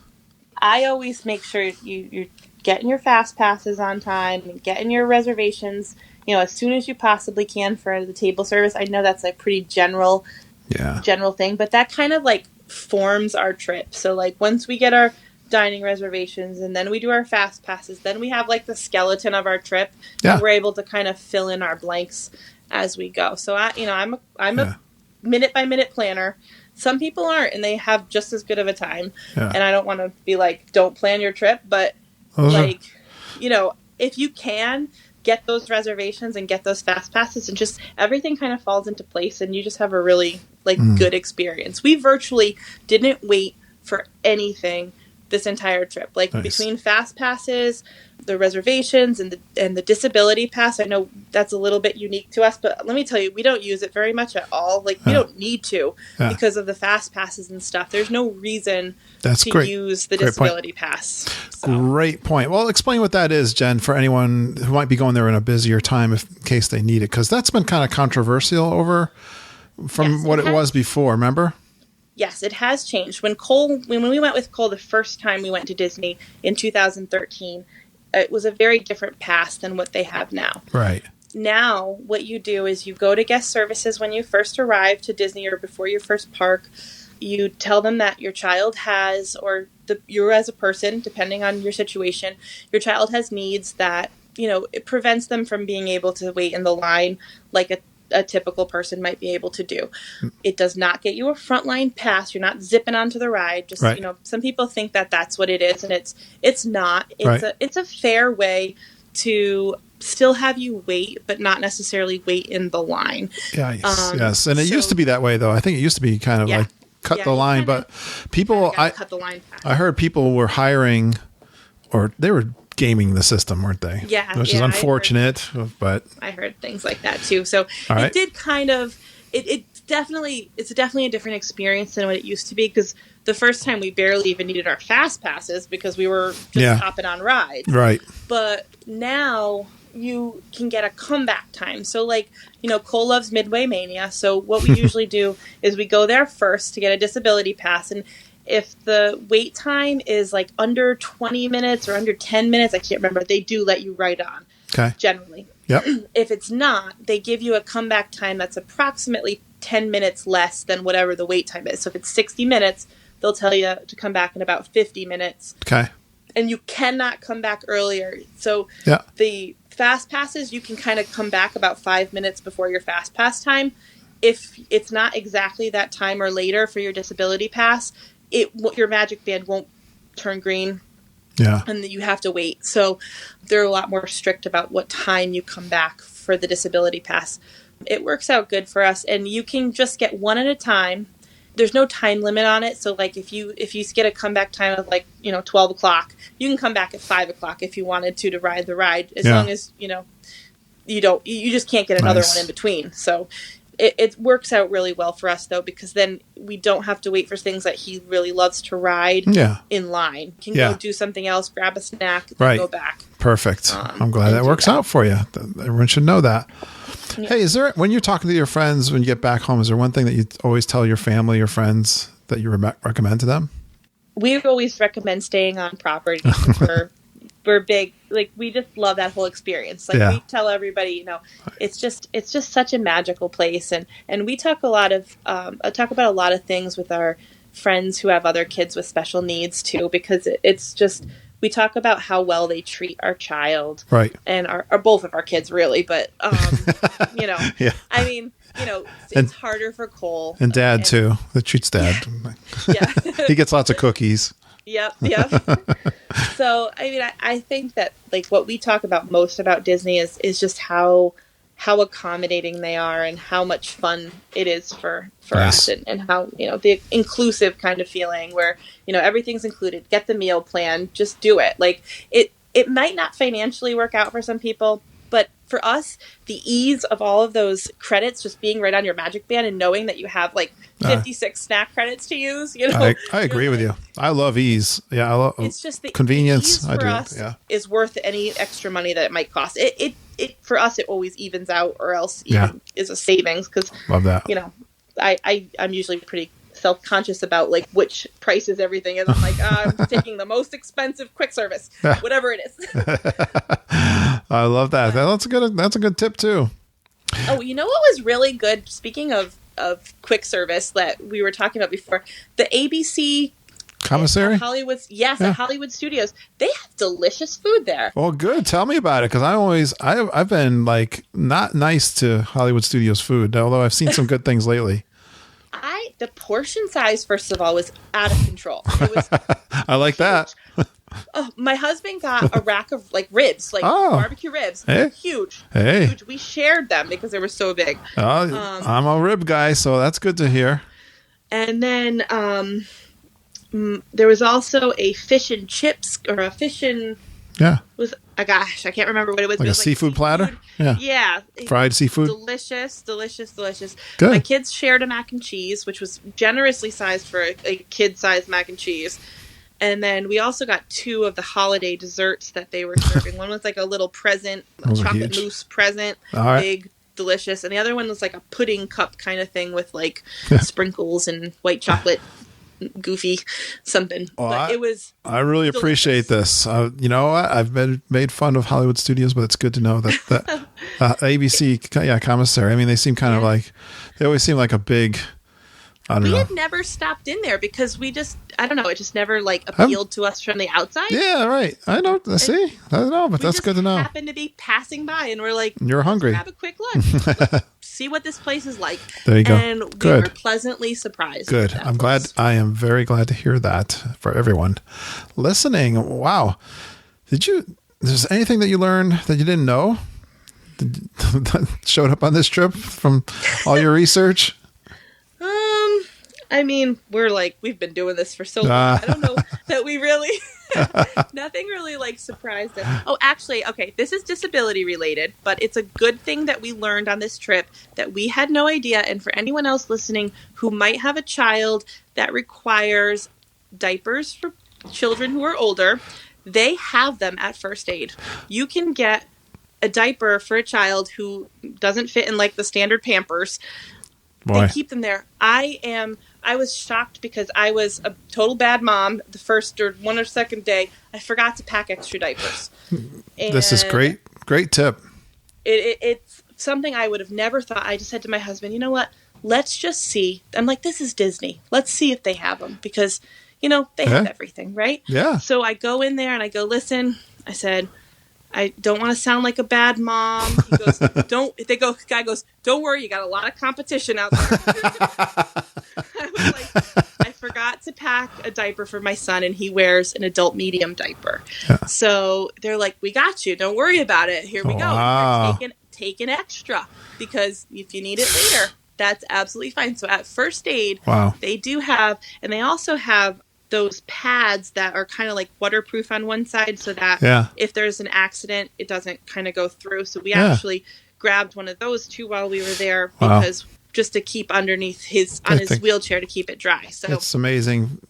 I always make sure you're getting your fast passes on time and getting your reservations, as soon as you possibly can for the table service. I know that's a pretty general thing, but that kind of like forms our trip. So like once we get our dining reservations and then we do our fast passes, then we have like the skeleton of our trip. Yeah. And we're able to kind of fill in our blanks as we go. So I'm a minute by minute planner. Some people aren't, and they have just as good of a time. Yeah. And I don't want to be like, don't plan your trip, but if you can get those reservations and get those fast passes, and just everything kind of falls into place, and you just have a really good experience. We virtually didn't wait for anything this entire trip. Nice. Between fast passes, the reservations, and the disability pass. I know that's a little bit unique to us, but let me tell you, we don't use it very much at all. We don't need to because of the fast passes and stuff. There's no reason to use the disability pass. So. Great point. Well, explain what that is, Jen, for anyone who might be going there in a busier time in case they need it, because that's been kind of controversial from what it was before, remember? Yes, it has changed. When we went with Cole the first time we went to Disney in 2013, it was a very different pass than what they have now. Right. Now, what you do is you go to guest services when you first arrive to Disney or before your first park. You tell them that your child has, or you as a person, depending on your situation, your child has needs that, it prevents them from being able to wait in the line like a typical person might be able to do. It does not get you a frontline pass. You're not zipping onto the ride. Just, some people think that that's what it is, and it's not. It's a fair way to still have you wait, but not necessarily wait in the line. Yes. And it used to be that way, though. I think it used to be kind of like cut the line, but people, cut the line pass. I heard people were hiring, or they were gaming the system, weren't they? Yeah. Which is unfortunate, but I heard things like that too. So it did kind of, it's definitely a different experience than what it used to be, because the first time we barely even needed our fast passes because we were just hopping on rides. Right. But now you can get a comeback time. So Cole loves Midway Mania. So what we usually do is we go there first to get a disability pass, and if the wait time is under 20 minutes or under 10 minutes, I can't remember, they do let you ride on. Okay. Generally. Yep. If it's not, they give you a comeback time that's approximately 10 minutes less than whatever the wait time is. So if it's 60 minutes, they'll tell you to come back in about 50 minutes. Okay. And you cannot come back earlier. So the fast passes, you can kind of come back about 5 minutes before your fast pass time. If it's not exactly that time or later for your disability pass, your magic band won't turn green. Yeah. And you have to wait. So they're a lot more strict about what time you come back for the disability pass. It works out good for us, and you can just get one at a time. There's no time limit on it. So if you get a comeback time of 12 o'clock, you can come back at 5 o'clock if you wanted to ride the ride, as long as you just can't get another one in between. So it works out really well for us, though, because then we don't have to wait for things that he really loves to ride in line. Can go do something else, grab a snack, and go back. Perfect. I'm glad that works out for you. Everyone should know that. Yeah. Hey, when you're talking to your friends, when you get back home, is there one thing that you always tell your family or friends that you recommend to them? We always recommend staying on property. We're big, we just love that whole experience. We tell everybody, it's just such a magical place, and we talk about a lot of things with our friends who have other kids with special needs too, because it's just, we talk about how well they treat our child, right, and our both of our kids really, but I mean, it's harder for Cole and Dad too. That treats Dad. Yeah, he gets lots of cookies. Yep. So, I mean, I think that what we talk about most about Disney is just how how accommodating they are and how much fun it is for Nice. us, and how, the inclusive kind of feeling where, everything's included. Get the meal plan, just do it. Like it might not financially work out for some people, but for us, the ease of all of those credits just being right on your Magic Band and knowing that you have like 56 snack credits to use, I agree with you. I love ease. Yeah, I love it's just the convenience. ease I for do. us Yeah, is worth any extra money that it might cost. It for us, it always evens out, or else even is a savings, because love that. I'm usually pretty self-conscious about like which prices everything is. I'm like, I'm taking the most expensive quick service, whatever it is. I love that. That's a good tip too. Oh, you know what was really good? Speaking of quick service that we were talking about before, the ABC commissary, at Hollywood Studios, they have delicious food there. Well, good. Tell me about it, because I've been like not nice to Hollywood Studios food, although I've seen some good things lately. The portion size, first of all, was out of control. It was I like that. Oh, my husband got a rack of like ribs, like barbecue ribs. Hey. Huge. Hey. Huge. We shared them because they were so big. I'm a rib guy, so that's good to hear. And then there was also a fish and chips, or a fish and I can't remember what it was. Like it a was seafood platter? Yeah. Yeah. Fried seafood? Delicious. Good. My kids shared a mac and cheese, which was generously sized for a kid-sized mac and cheese. And then we also got 2 of the holiday desserts that they were serving. One was like a little present, a chocolate mousse present, big, delicious. And the other one was like a pudding cup kind of thing with like sprinkles and white chocolate, goofy something. Well, but it was I really delicious. appreciate this. You know what? I've been made fun of Hollywood Studios, but it's good to know that ABC, commissary. I mean, they seem kind of like, they always seem like a big, I don't know. We had never stopped in there because we just, I don't know, it just never like appealed to us from the outside. Yeah, right. I know. See, I don't know, but that's good to know. We happened to be passing by and we're like, you're hungry. Grab a quick lunch. Let's see what this place is like. There you go. And we were pleasantly surprised. Good. I'm glad. I am very glad to hear that for everyone listening. Wow. Is there anything that you learned that you didn't know that showed up on this trip from all your research? I mean, we've been doing this for so long. I don't know that we really, nothing really like surprised us. Oh, actually, okay, this is disability related, but it's a good thing that we learned on this trip that we had no idea. And for anyone else listening who might have a child that requires diapers for children who are older, they have them at First Aid. You can get a diaper for a child who doesn't fit in like the standard Pampers. Boy. They keep them there. I was shocked because I was a total bad mom the first or one or second day. I forgot to pack extra diapers. This is great. Great tip. It's something I would have never thought. I just said to my husband, you know what? Let's just see. I'm like, this is Disney. Let's see if they have them because, they have everything, right? Yeah. So I go in there and I go, listen, I said, I don't want to sound like a bad mom. He goes, guy goes, don't worry, you got a lot of competition out there. I was like, I forgot to pack a diaper for my son and he wears an adult medium diaper. Yeah. So they're like, we got you. Don't worry about it. Here we go. Wow. Take an extra because if you need it later, that's absolutely fine. So at First Aid, they do have, and they also have those pads that are kind of like waterproof on one side so that if there's an accident, it doesn't kind of go through. So we actually grabbed one of those too while we were there because just to keep underneath his wheelchair to keep it dry. So it's amazing.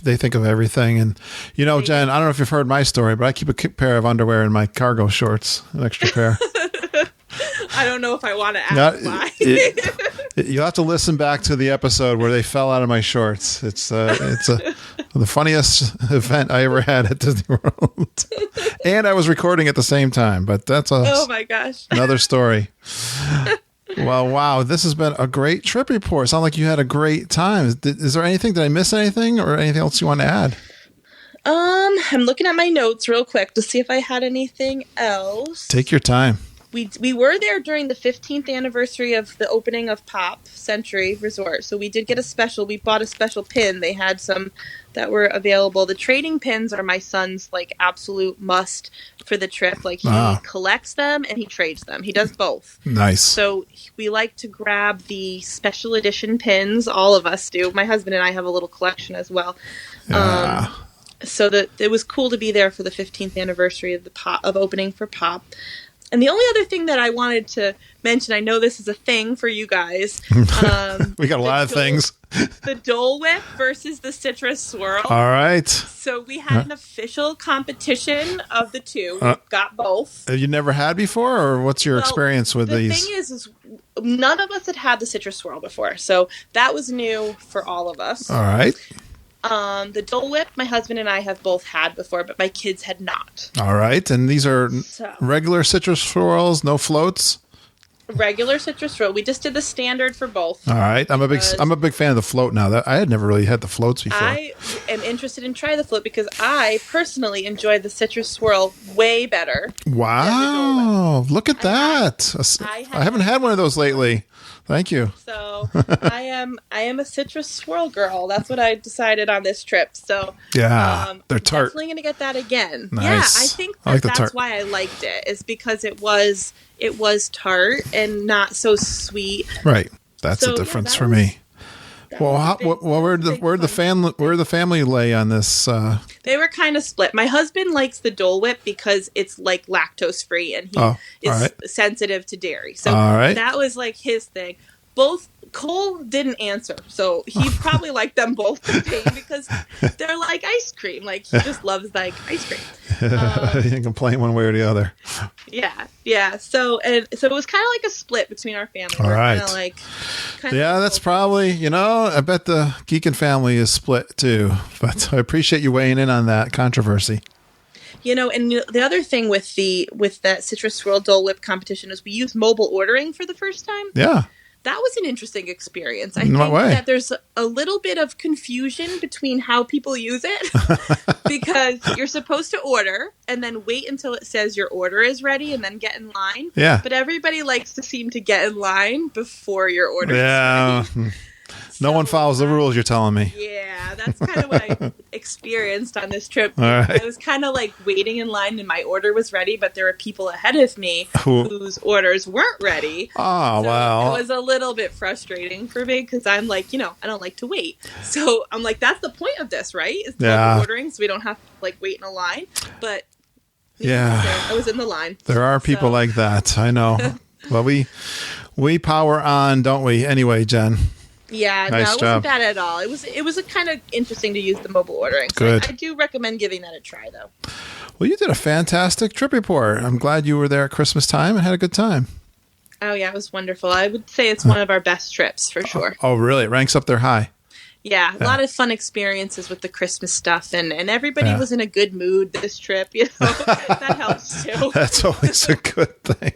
They think of everything. And, Jen, I don't know if you've heard my story, but I keep a pair of underwear in my cargo shorts, an extra pair. I don't know if I want to ask why. You'll have to listen back to the episode where they fell out of my shorts. It's the funniest event I ever had at Disney World. And I was recording at the same time, but that's oh my gosh, another story. Well, wow, this has been a great trip report. Sounds like you had a great time. Is there anything, did I miss anything or anything else you want to add? I'm looking at my notes real quick to see if I had anything else. Take your time. we were there during the 15th anniversary of the opening of Pop Century Resort. So we did get we bought a special pin. They had some that were available. The trading pins are my son's like absolute must for the trip. Like he collects them and he trades them. He does both. Nice. So we like to grab the special edition pins. All of us do. My husband and I have a little collection as well. Yeah. So that it was cool to be there for the 15th anniversary of of opening for Pop. And the only other thing that I wanted to mention, I know this is a thing for you guys. We got a lot of things. The Dole Whip versus the Citrus Swirl. All right. So we had an official competition of the two. We got both. Have you never had before, or what's your experience with these? The thing is none of us had the Citrus Swirl before. So that was new for all of us. All right. The Dole Whip, my husband and I have both had before, but my kids had not. All right. And these are regular citrus swirls, no floats? Regular citrus swirl. We just did the standard for both. All right. I'm a big fan of the float now. I had never really had the floats before. I am interested in trying the float because I personally enjoy the citrus swirl way better. Wow. Look at that. I haven't had one of those lately. Thank you. So I am a citrus swirl girl. That's what I decided on this trip. So yeah, they're tart. Definitely going to get that again. Nice. Yeah, I think that's why I liked it. Is because it was tart and not so sweet. Right. That's the difference for me. Well, where did the family lay on this? They were kind of split. My husband likes the Dole Whip because it's like lactose free and he is sensitive to dairy. So that was like his thing. Cole didn't answer, so he probably liked them both the same because they're like ice cream. Like he just loves like ice cream. He didn't complain one way or the other. Yeah. So it was kind of like a split between our family. All right. That's probably I bet the Geekin family is split too. But I appreciate you weighing in on that controversy. And the other thing with that Citrus Swirl Dole Whip competition is we used mobile ordering for the first time. Yeah. That was an interesting experience. I think that there's a little bit of confusion between how people use it because you're supposed to order and then wait until it says your order is ready and then get in line. Yeah. But everybody likes to seem to get in line before your order is ready. No one follows the rules, you're telling me. Yeah, that's kind of what I experienced on this trip. All right. I was kind of like waiting in line and my order was ready, but there were people ahead of me whose orders weren't ready. Oh, wow. It was a little bit frustrating for me because I'm like, I don't like to wait. So I'm like, that's the point of this, right? Is ordering so we don't have to like wait in a line. But I was in the line. There are people like that. I know. Well, we power on, don't we? Anyway, Jen. Yeah, nice it wasn't bad at all. It was a kind of interesting to use the mobile ordering. So Good. I do recommend giving that a try, though. Well, you did a fantastic trip report. I'm glad you were there at Christmas time and had a good time. Oh, yeah, it was wonderful. I would say it's one of our best trips, for sure. Oh, really? It ranks up there high. Yeah, a lot of fun experiences with the Christmas stuff, and everybody was in a good mood this trip. That helps too. That's always a good thing.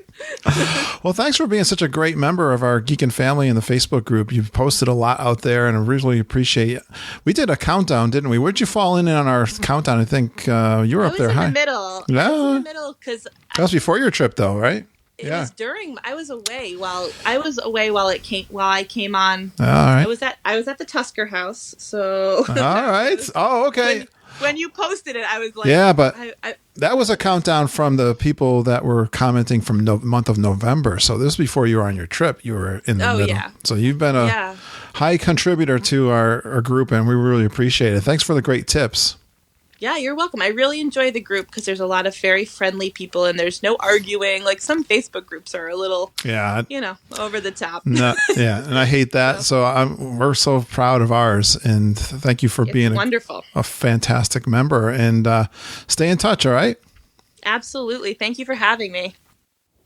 Well, thanks for being such a great member of our Geekin family in the Facebook group. You've posted a lot out there, and I really appreciate it. We did a countdown, didn't we? Where'd you fall in on our countdown? I think you were up there high. I was in the middle. Yeah. I was in the middle because that was before your trip, though, right? It was during. I was away while I came on. All right. I was at the Tusker house. So. All right. Okay. When you posted it, I was like, yeah, but that was a countdown from the people that were commenting from month of November. So this was before you were on your trip. You were in the middle. Yeah. So you've been a high contributor to our group, and we really appreciate it. Thanks for the great tips. Yeah, you're welcome. I really enjoy the group because there's a lot of very friendly people and there's no arguing. Like some Facebook groups are a little, over the top. No, yeah, and I hate that. So we're so proud of ours, and thank you for being wonderful, a fantastic member. And stay in touch, all right? Absolutely. Thank you for having me.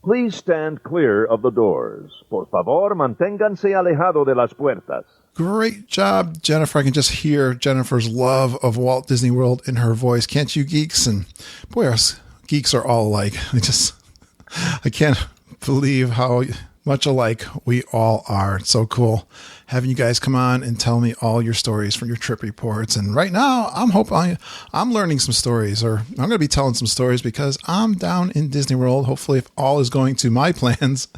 Please stand clear of the doors. Por favor, manténganse alejado de las puertas. Great job, Jennifer. I can just hear Jennifer's love of Walt Disney World in her voice. Can't you, geeks? And boy, us geeks are all alike. I can't believe how much alike we all are. It's so cool. having you guys come on and tell me all your stories from your trip reports. And right now, I'm learning some stories, or I'm going to be telling some stories because I'm down in Disney World. Hopefully, if all is going to my plans,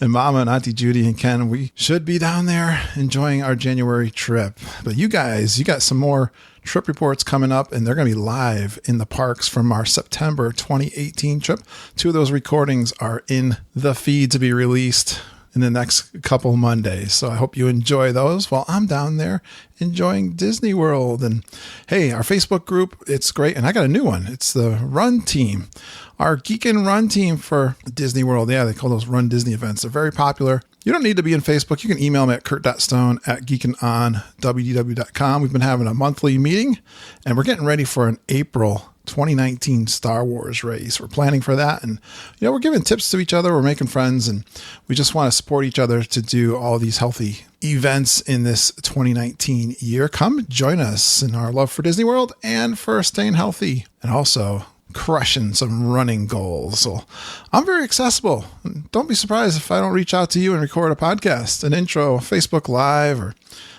and Mama and Auntie Judy and Ken, we should be down there enjoying our January trip. But you guys, you got some more trip reports coming up, and they're going to be live in the parks from our September 2018 trip. 2 of those recordings are in the feed to be released in the next couple Mondays. So I hope you enjoy those while I'm down there enjoying Disney World. And hey, our Facebook group, it's great. And I got a new one. It's the Run Team, our Geek and Run team for Disney World. Yeah, they call those Run Disney events. They're very popular. You don't need to be in Facebook. You can email me at kurt.stone@geekinonwdw.com. We've been having a monthly meeting, and we're getting ready for an April 2019 Star Wars race. We're planning for that, and we're giving tips to each other. We're making friends, and we just want to support each other to do all these healthy events in this 2019 year. Come join us in our love for Disney World and for staying healthy, and also crushing some running goals. So I'm very accessible. Don't be surprised if I don't reach out to you and record a podcast, an intro, Facebook Live, or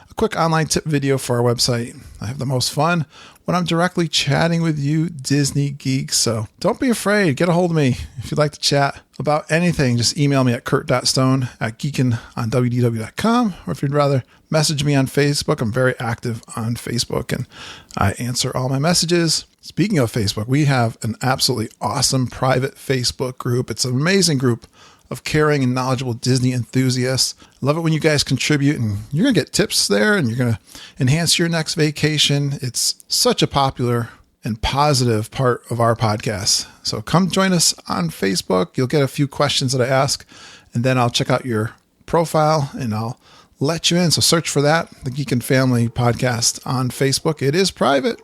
a quick online tip video for our website. I have the most fun when I'm directly chatting with you Disney geeks. So don't be afraid. Get a hold of me. If you'd like to chat about anything, just email me at kurt.stone@geekinonwdw.com. Or if you'd rather message me on Facebook, I'm very active on Facebook and I answer all my messages. Speaking of Facebook, we have an absolutely awesome private Facebook group. It's an amazing group of caring and knowledgeable Disney enthusiasts. Love it when you guys contribute, and you're going to get tips there, and you're going to enhance your next vacation. It's such a popular and positive part of our podcast. So come join us on Facebook. You'll get a few questions that I ask, and then I'll check out your profile and I'll let you in. So search for that, the Geek and Family Podcast on Facebook. It is private,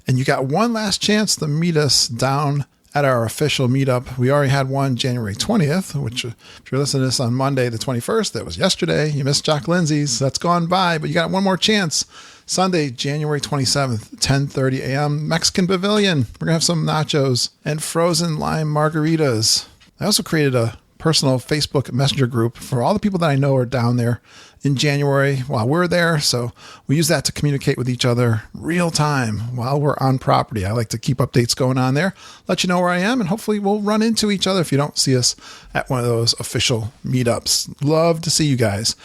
and you got one last chance to meet us down at our official meetup. We already had one January 20th, which if you're listening to this on Monday the 21st, that was yesterday. You missed Jock Lindsay's. That's gone by, but you got one more chance. Sunday, January 27th, 10:30 a.m., Mexican Pavilion. We're going to have some nachos and frozen lime margaritas. I also created a personal Facebook Messenger group for all the people that I know are down there in January while we're there. So we use that to communicate with each other real time while we're on property. I like to keep updates going on there, let you know where I am, and hopefully we'll run into each other if you don't see us at one of those official meetups. Love to see you guys.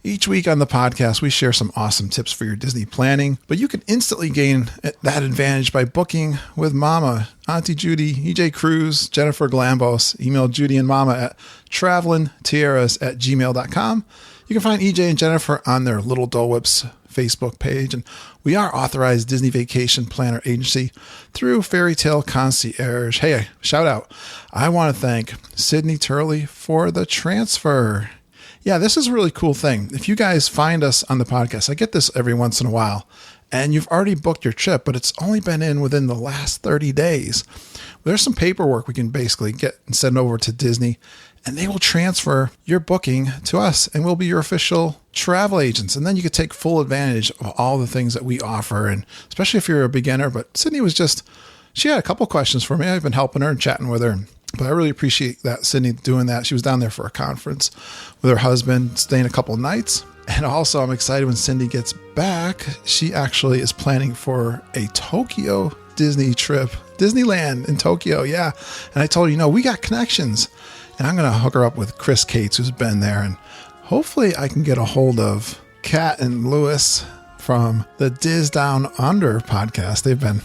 Each week on the podcast, we share some awesome tips for your Disney planning, but you can instantly gain that advantage by booking with Mama, Auntie Judy, EJ Cruz, Jennifer Glambos. Email Judy and Mama at travelingtiaras@gmail.com. You can find EJ and Jennifer on their Little Dole Whips Facebook page, and we are authorized Disney Vacation Planner Agency through Fairy Tale Concierge. Hey, shout out. I want to thank Sydney Turley for the transfer. Yeah, this is a really cool thing. If you guys find us on the podcast, I get this every once in a while, and you've already booked your trip, but it's only been in within the last 30 days. There's some paperwork we can basically get and send over to Disney, and they will transfer your booking to us, and we'll be your official travel agents. And then you can take full advantage of all the things that we offer, and especially if you're a beginner. But Sydney she had a couple questions for me. I've been helping her and chatting with her. But I really appreciate that, Sydney, doing that. She was down there for a conference with her husband, staying a couple nights. And also, I'm excited when Cindy gets back. She actually is planning for a Tokyo Disney trip. Disneyland in Tokyo, yeah. And I told her, we got connections. And I'm going to hook her up with Chris Cates, who's been there. And hopefully I can get a hold of Kat and Lewis from the Diz Down Under podcast. They've been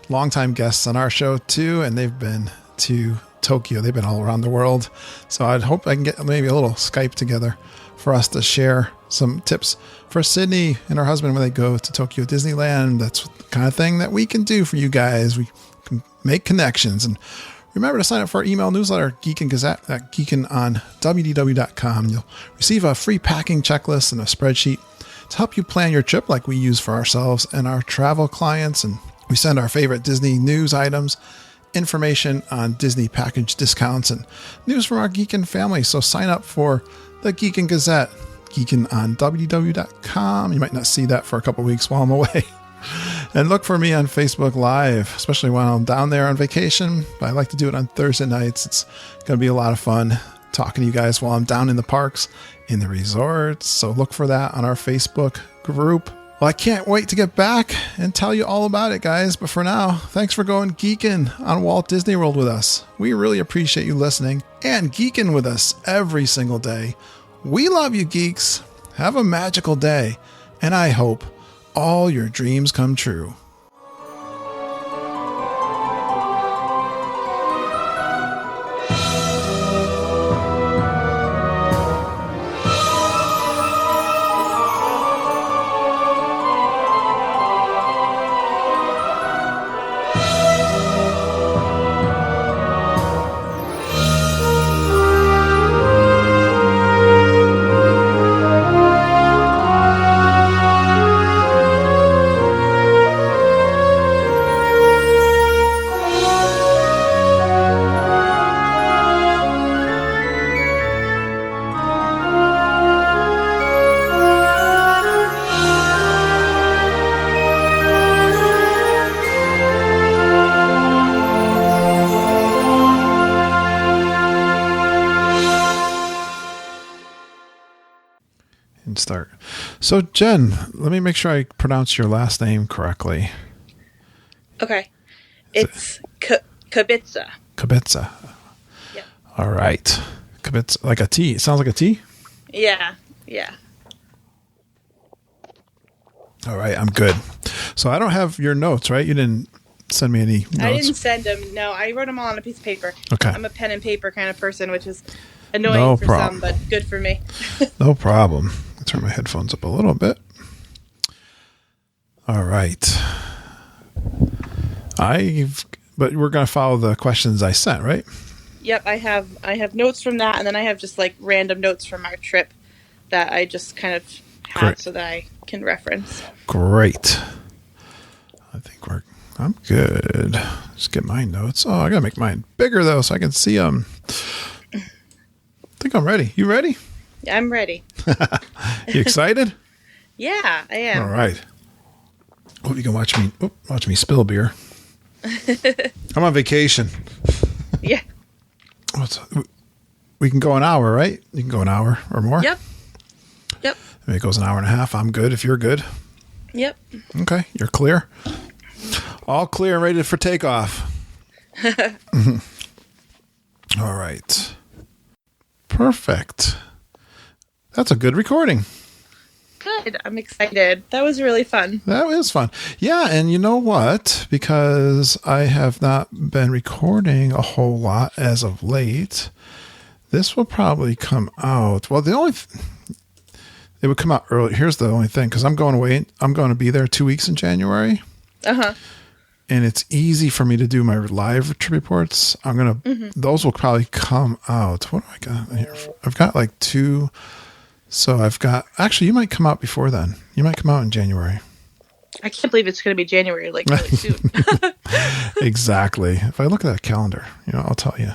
longtime guests on our show, too. And they've been to Tokyo. They've been all around the world. So I'd hope I can get maybe a little Skype together for us to share some tips for Sydney and her husband when they go to Tokyo Disneyland. That's the kind of thing that we can do for you guys. We can make connections. And remember to sign up for our email newsletter, Geek and Gazette, at geekinonwdw.com. You'll receive a free packing checklist and a spreadsheet to help you plan your trip like we use for ourselves and our travel clients. And we send our favorite Disney news items, information on Disney package discounts, and news from our Geek and family. So sign up for the Geek and Gazette, geekinonwdw.com. You might not see that for a couple weeks while I'm away. And look for me on Facebook Live, especially when I'm down there on vacation. But I like to do it on Thursday nights. It's going to be a lot of fun talking to you guys while I'm down in the parks, in the resorts. So look for that on our Facebook group. Well, I can't wait to get back and tell you all about it, guys. But for now, thanks for going geeking on Walt Disney World with us. We really appreciate you listening and geeking with us every single day. We love you, geeks. Have a magical day. And I hope all your dreams come true. Start. So, Jen, let me make sure I pronounce your last name correctly. Okay. It's Kubicza. Kubicza. Yeah. All right. Kubicza, like a T. It sounds like a T? Yeah. Yeah. All right. I'm good. So, I don't have your notes, right? You didn't send me any notes? I didn't send them. No, I wrote them all on a piece of paper. Okay. I'm a pen and paper kind of person, which is annoying for some, but good for me. No problem. I'll turn my headphones up a little bit. All right. But we're going to follow the questions I sent, right? Yep, I have notes from that, and then I have just like random notes from our trip that I just kind of have so that I can reference. Great. I'm good. Just get my notes. Oh, I got to make mine bigger though so I can see them. I think I'm ready. You ready? I'm ready. You excited? Yeah, I am. All right. Hope you can watch me spill beer. I'm on vacation. Yeah. We can go an hour, right? You can go an hour or more. Yep. If it goes an hour and a half, I'm good if you're good. Yep. Okay, you're clear. All clear and ready for takeoff. All right. Perfect. That's a good recording. Good. I'm excited. That was really fun. That was fun. Yeah, and you know what? Because I have not been recording a whole lot as of late, this will probably come out. Well, it would come out early. Here's the only thing, because I'm going away. I'm going to be there 2 weeks in January. Uh-huh. And it's easy for me to do my live trip reports. Those will probably come out. What do I got here? I've got like 2. So actually, you might come out before then. You might come out in January. I can't believe it's going to be January, like really soon. Exactly. If I look at that calendar, I'll tell you.